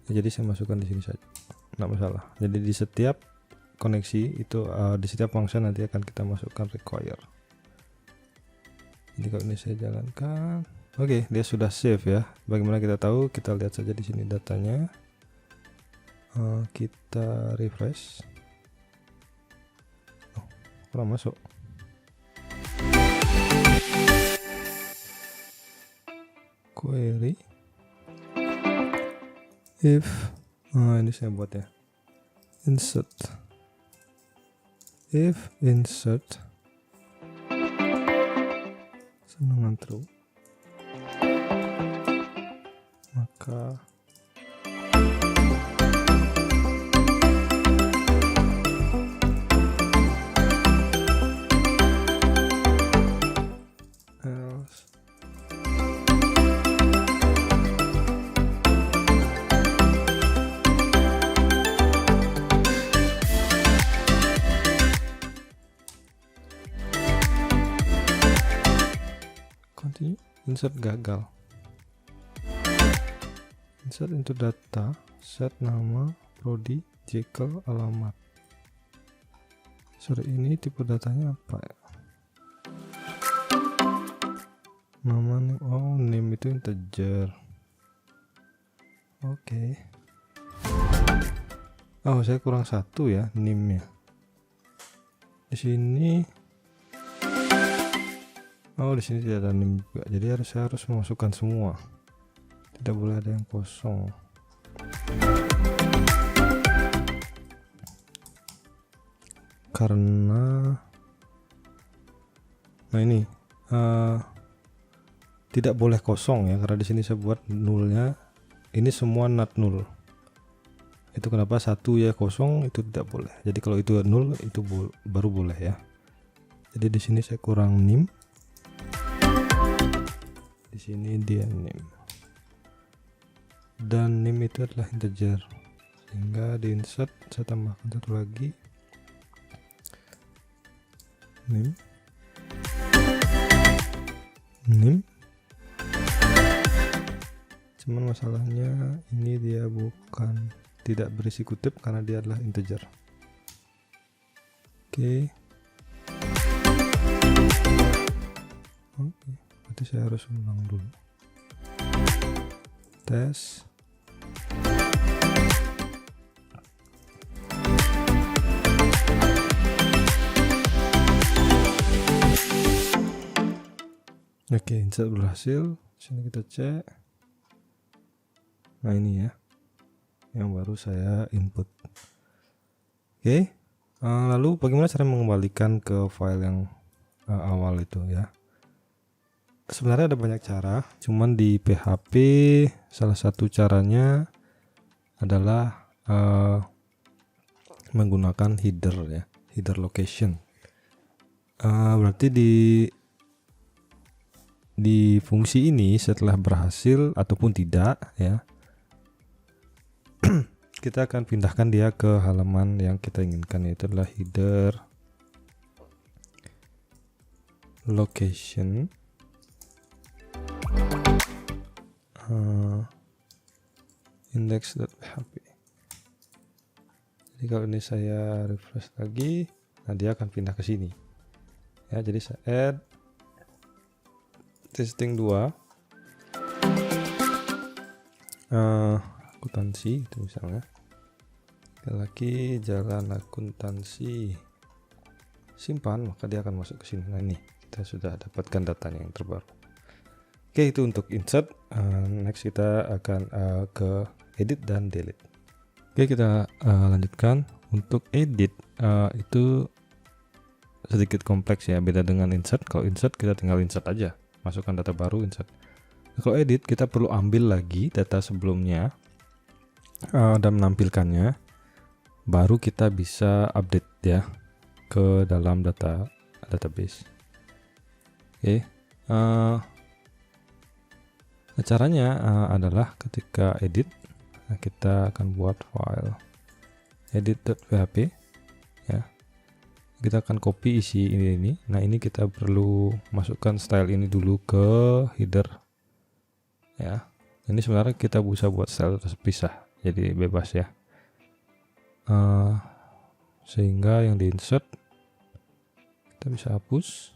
Ya, jadi saya masukkan di sini saja, nggak masalah. Jadi di setiap koneksi itu di setiap function nanti akan kita masukkan require. Jadi kalau ini saya jalankan, oke, dia sudah save ya. Bagaimana kita tahu? Kita lihat saja di sini datanya. Kita refresh. Oh, kurang masuk. Query if ini saya buat ya, insert if insert dengan true, maka else. Continue. Insert gagal. Insert into data, set nama, prodi, Jekyll, alamat. Sorry, ini tipe datanya apa ya? Namanya, oh, name itu integer. Oke. Oh, saya kurang satu ya name-nya. Di sini. Oh, di sini tidak ada name juga. Jadi saya harus memasukkan semua. Tidak boleh ada yang kosong. Karena nah ini tidak boleh kosong ya, karena di sini saya buat nulnya. Ini semua not null. Itu kenapa satu ya kosong itu tidak boleh. Jadi kalau itu nul itu baru boleh ya. Jadi di sini saya kurang name. Di sini dia name. Dan name itu adalah integer. Sehingga di insert saya tambahkan satu lagi. Name. Name. Cuman masalahnya ini dia bukan tidak berisi kutip karena dia adalah integer. Oke. Oke, berarti saya harus ulang dulu. Tes. Oke, insert berhasil. Sini kita cek. Nah, ini ya yang baru saya input. Oke, lalu bagaimana cara mengembalikan ke file yang awal itu ya? Sebenarnya ada banyak cara, cuman di PHP salah satu caranya adalah menggunakan header ya, header location. Berarti di fungsi ini setelah berhasil ataupun tidak ya, kita akan pindahkan dia ke halaman yang kita inginkan, yaitu adalah header location index.php. Jadi kalau ini saya refresh lagi, nah dia akan pindah ke sini ya. Jadi saya add testing 2 akuntansi itu misalnya. Sekali lagi jalan akuntansi, simpan, maka dia akan masuk ke sini. Nah ini kita sudah dapatkan datanya yang terbaru. Oke, itu untuk insert. Next kita akan ke edit dan delete. Oke, kita lanjutkan. Untuk edit itu sedikit kompleks ya, beda dengan insert. Kalau insert kita tinggal insert aja, masukkan data baru, insert. Kalau edit kita perlu ambil lagi data sebelumnya dan menampilkannya, baru kita bisa update ya ke dalam database. Oke, caranya adalah ketika edit, kita akan buat file edit.php ya. Kita akan copy isi ini. Nah ini kita perlu masukkan style ini dulu ke header ya. Ini sebenarnya kita bisa buat style terpisah, jadi bebas ya. Sehingga yang di insert kita bisa hapus.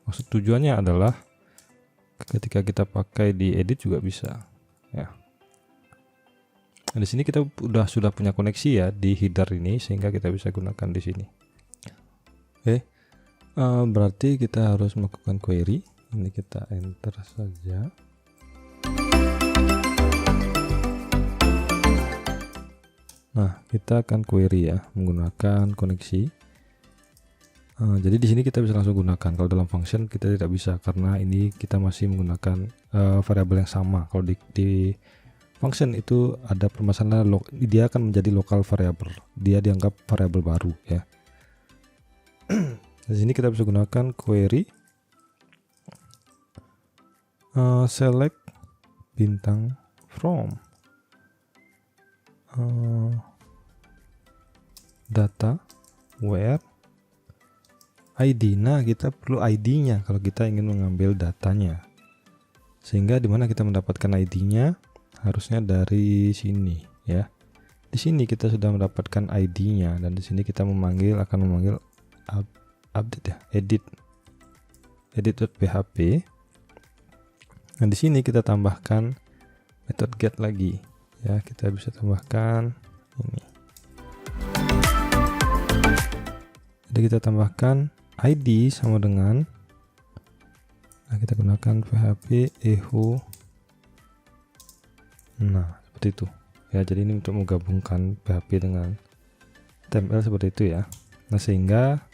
Maksud tujuannya adalah ketika kita pakai di edit juga bisa ya. Nah, di sini kita sudah punya koneksi ya di header ini, sehingga kita bisa gunakan di sini. Oke, berarti kita harus melakukan query. Ini kita enter saja. Nah, kita akan query ya menggunakan koneksi. Jadi di sini kita bisa langsung gunakan. Kalau dalam function kita tidak bisa, karena ini kita masih menggunakan variabel yang sama. Kalau di function itu ada permasalahan, dia akan menjadi local variable. Dia dianggap variabel baru ya. Di sini kita bisa gunakan query select bintang from data where ID. Nah, kita perlu ID-nya kalau kita ingin mengambil datanya. Sehingga dimana kita mendapatkan ID-nya harusnya dari sini ya. Di sini kita sudah mendapatkan ID-nya, dan di sini kita akan memanggil update ya, edit.php. Nah, di sini kita tambahkan method get lagi ya. Kita bisa tambahkan ini. Jadi kita tambahkan ID sama dengan, nah kita gunakan php echo. Nah, seperti itu ya. Jadi ini untuk menggabungkan PHP dengan HTML seperti itu ya. Nah, sehingga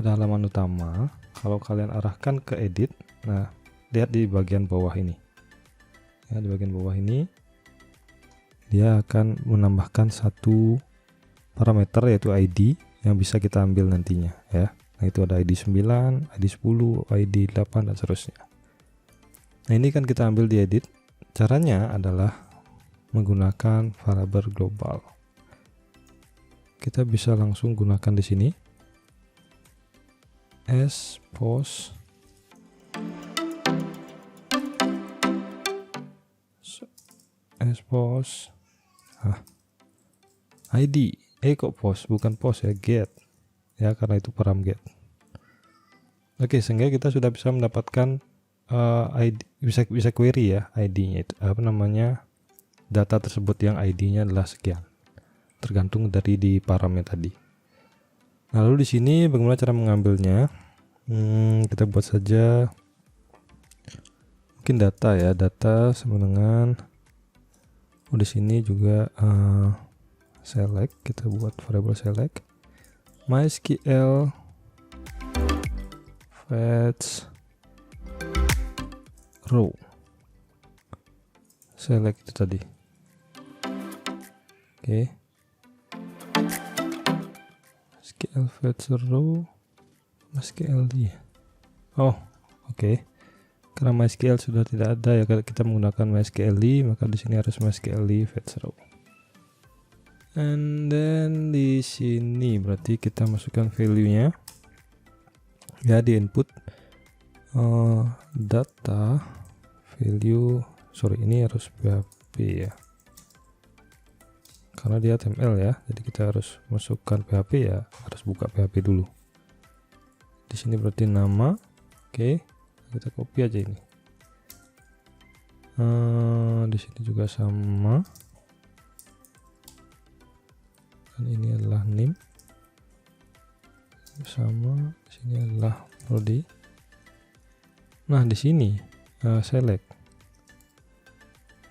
pada halaman utama, kalau kalian arahkan ke edit, nah lihat di bagian bawah ini ya, di bagian bawah ini dia akan menambahkan satu parameter yaitu ID yang bisa kita ambil nantinya ya. Nah, itu ada ID 9, ID 10, ID 8 dan seterusnya. Nah, ini kan kita ambil di edit. Caranya adalah menggunakan variabel global. Kita bisa langsung gunakan di sini post ID. Kok post, bukan post ya, get ya, karena itu param get. Oke, sehingga kita sudah bisa mendapatkan ID, bisa query ya ID-nya itu apa namanya, data tersebut yang ID-nya adalah sekian, tergantung dari di paramnya tadi. Lalu di sini bagaimana cara mengambilnya? Kita buat saja mungkin data ya, data sama dengan di sini juga select. Kita buat variabel select MySQL fetch row, select itu tadi. Oke, SQL fetch row MySQL dia. Oh, oke. Karena MySQL sudah tidak ada ya, kalau kita menggunakan MySQL, maka di sini harus MySQL fetch row. And then di sini berarti kita masukkan value-nya ya di input data value. Sorry, ini harus PHP ya, karena dia HTML ya. Jadi kita harus masukkan PHP ya, harus buka PHP dulu. Di sini berarti nama. Oke, kita copy aja ini. Di sini juga sama. dan ini adalah name, sama sini adalah prodi. Nah di sini select,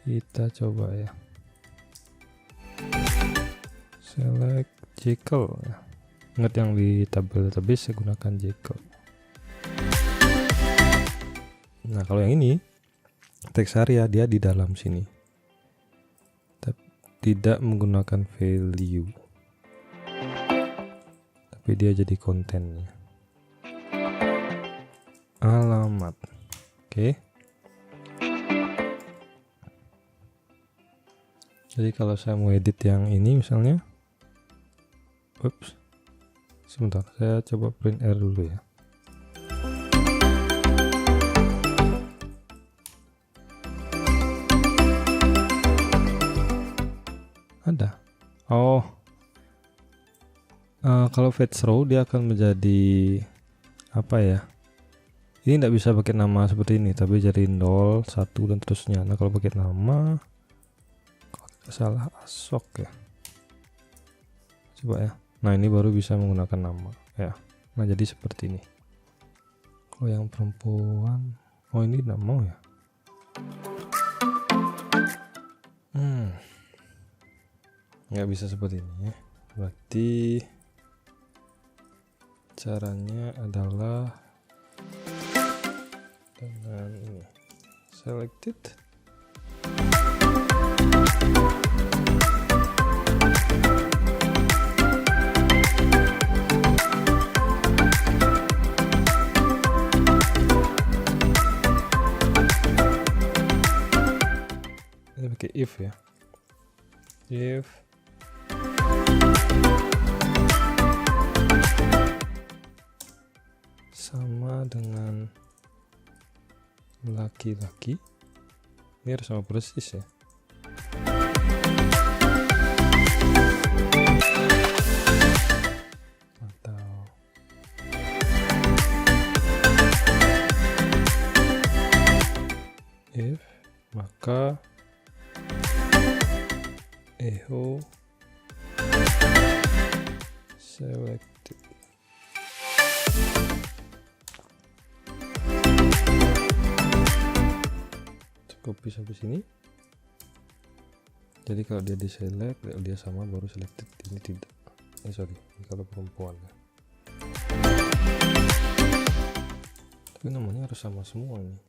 kita coba ya, select Jekyll ya. Ingat yang di tabel database saya gunakan Jekyll. Nah kalau yang ini text area dia di dalam sini, tidak menggunakan value, tapi dia jadi kontennya. Alamat, oke. Jadi kalau saya mau edit yang ini misalnya, ups, sebentar, saya coba print R dulu ya. Ada. Oh, kalau fetch row dia akan menjadi apa ya? Ini tidak bisa pakai nama seperti ini, tapi jadi 0, 1 dan terusnya. Nah kalau pakai nama, kalau tidak salah Asok ya. Coba ya. Nah ini baru bisa menggunakan nama ya. Nah jadi seperti ini. Kalau yang perempuan, oh ini tidak mau ya. Nggak bisa seperti ini ya. Berarti caranya adalah dengan ini, selected, ini pakai if ya, if sama dengan laki-laki, ini harus sama persis ya. Atau if maka echo selected. Copy sampai sini. Jadi kalau dia di select, kalau dia sama baru selected, ini tidak. Sorry, ini kalau perempuan ya. Tapi namanya harus sama semua ini.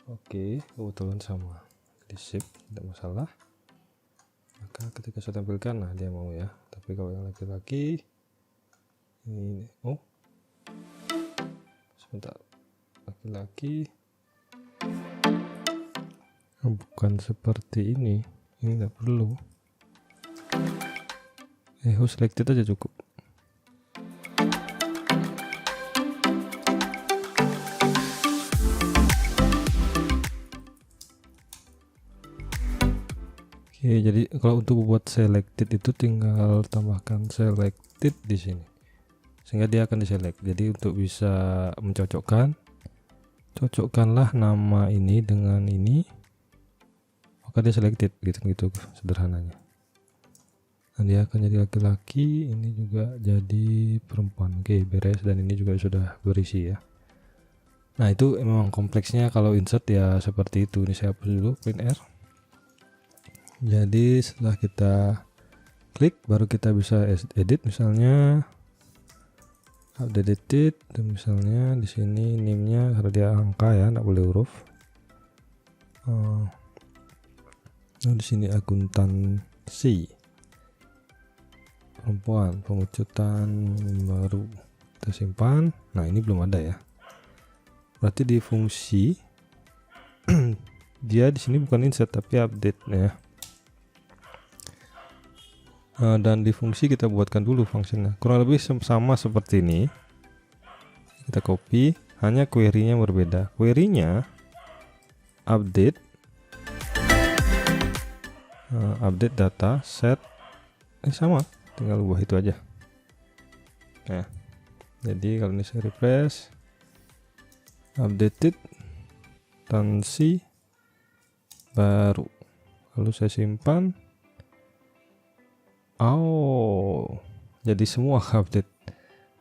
Oke, kebetulan sama. Di save, tidak masalah. Maka ketika saya tampilkan, nah dia mau ya. Tapi kalau yang laki-laki ini, oh sebentar, laki-laki bukan seperti ini tidak perlu. Selected aja cukup. Oke, jadi kalau untuk buat selected itu tinggal tambahkan selected di sini, sehingga dia akan diselect. Jadi untuk bisa mencocokkan, cocokkanlah nama ini dengan ini, maka dia selected gitu sederhananya. Dan dia akan jadi laki-laki, ini juga jadi perempuan. Oke, beres, dan ini juga sudah berisi ya. Nah itu memang kompleksnya kalau insert ya seperti itu. Ini saya hapus dulu, print R. Jadi setelah kita klik baru kita bisa edit, misalnya update it, dan misalnya di sini name-nya karena dia angka ya, nggak boleh huruf. Di sini akuntansi perempuan, pengucutan baru, kita simpan. Nah ini belum ada ya, berarti di fungsi dia di sini bukan insert tapi update ya. Dan di fungsi kita buatkan dulu fungsinya, kurang lebih sama seperti ini. Kita copy, hanya query-nya berbeda. Query-nya update update data set, sama, tinggal ubah itu aja. Nah jadi kalau ini saya refresh, updated tansi baru, lalu saya simpan. Oh, jadi semua update.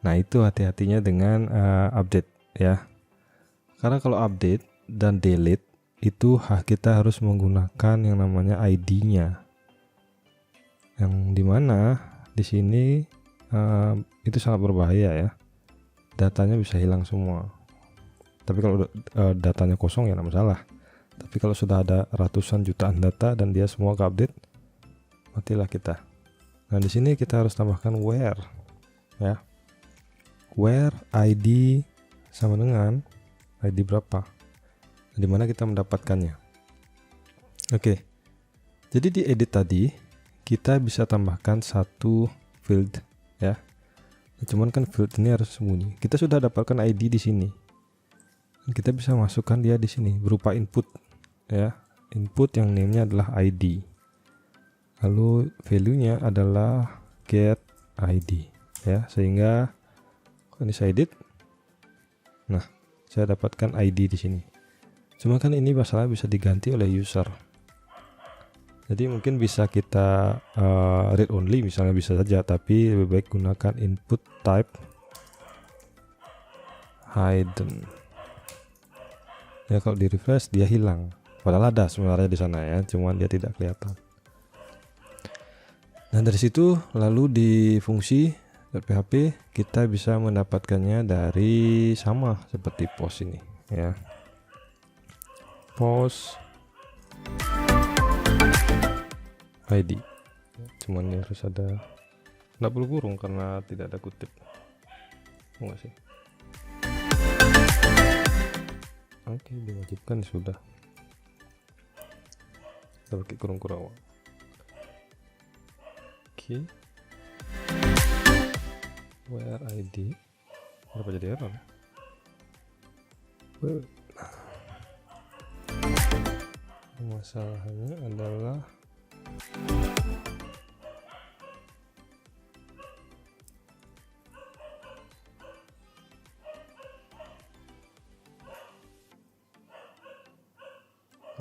Nah, itu hati-hatinya dengan update ya. Karena kalau update dan delete itu kita harus menggunakan yang namanya ID-nya. Yang dimana di sini itu sangat berbahaya ya. Datanya bisa hilang semua. Tapi kalau datanya kosong ya tidak masalah. Tapi kalau sudah ada ratusan jutaan data dan dia semua ke-update, matilah kita. Nah, di sini kita harus tambahkan where ya. Where ID sama dengan ID berapa? Di mana kita mendapatkannya? Oke. Jadi di edit tadi kita bisa tambahkan satu field ya. Cuman kan field ini harus sembunyi. Kita sudah dapatkan ID di sini. Kita bisa masukkan dia di sini berupa input ya. Input yang name-nya adalah ID. Lalu value-nya adalah get ID ya, sehingga ini saya edit. Nah, saya dapatkan ID di sini. Cuma kan ini masalah bisa diganti oleh user. Jadi mungkin bisa kita read only misalnya, bisa saja, tapi lebih baik gunakan input type hidden. Ya, kalau di refresh dia hilang. Padahal ada sebenarnya di sana ya, cuman dia tidak kelihatan. Nah, dari situ lalu di fungsi .php kita bisa mendapatkannya dari sama seperti post ini ya. Post ID. Cuman ini harus ada, nggak perlu kurung karena tidak ada kutip. Enggak sih. Oke, diwajibkan sudah. Kita pakai kurung kurawal. Oke. Where ID. Kenapa jadi error? Masalahnya adalah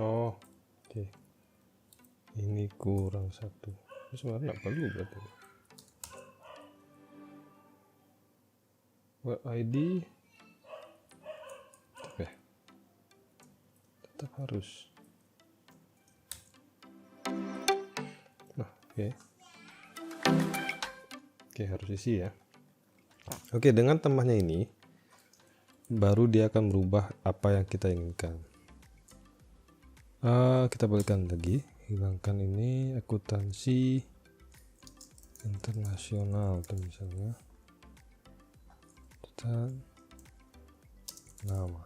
oke. Ini kurang satu. Ini sebenarnya nggak perlu berarti. Web ID tetap harus. Nah, oke, harus isi ya. Oke, dengan tambahnya ini baru dia akan berubah apa yang kita inginkan. Kita balikkan lagi, hilangkan ini akuntansi internasional tuh misalnya, dan nama.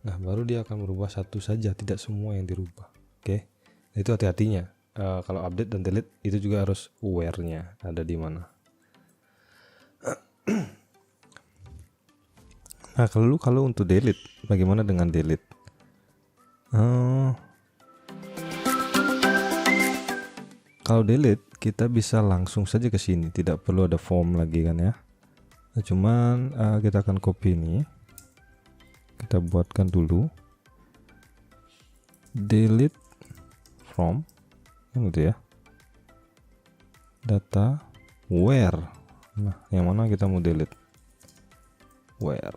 Nah, baru dia akan berubah satu saja, tidak semua yang dirubah. Oke, itu hati-hatinya. Kalau update dan delete itu juga harus aware-nya ada di mana. Nah, kalau untuk delete, bagaimana dengan delete? Kalau delete kita bisa langsung saja ke sini, tidak perlu ada form lagi kan ya. Nah, cuman kita akan copy ini, kita buatkan dulu delete from gitu ya, data where. Nah, yang mana kita mau delete? Where.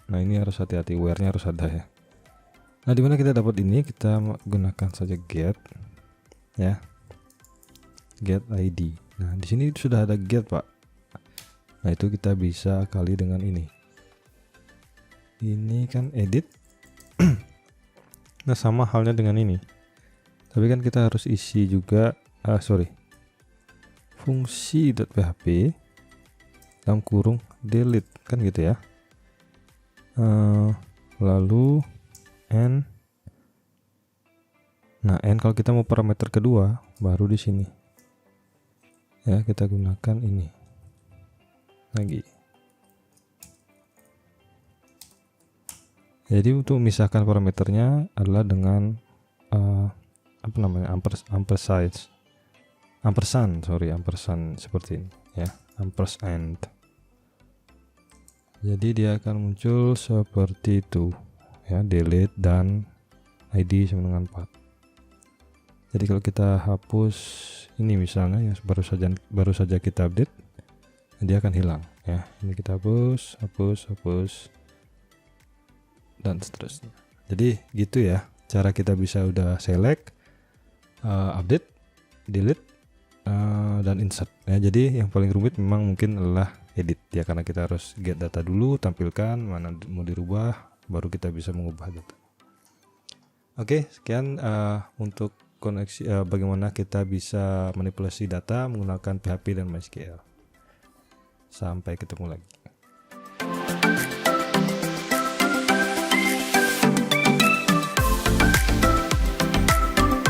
Nah, ini harus hati-hati, where-nya harus ada ya. Nah, dimana kita dapat ini, kita gunakan saja get ya, get ID. Nah, di sini sudah ada get Pak. Nah, itu kita bisa kali dengan ini. Ini kan edit. Nah, sama halnya dengan ini. Tapi kan kita harus isi juga, fungsi .php dalam kurung delete kan gitu ya. Lalu n. Nah, n kalau kita mau parameter kedua baru di sini. Ya, kita gunakan ini lagi. Jadi untuk memisahkan parameternya adalah dengan ampersand seperti ini ya, ampersand. Jadi dia akan muncul seperti itu ya, delete dan ID sama dengan 4. Jadi kalau kita hapus ini misalnya yang baru saja kita update, dia akan hilang ya. Ini kita hapus dan seterusnya. Jadi gitu ya cara kita bisa udah select, update, delete, dan insert ya. Jadi yang paling rumit memang mungkin adalah edit ya, karena kita harus get data dulu, tampilkan mana mau dirubah, baru kita bisa mengubah data. Oke, sekian untuk koneksi bagaimana kita bisa manipulasi data menggunakan PHP dan MySQL. Sampai ketemu lagi.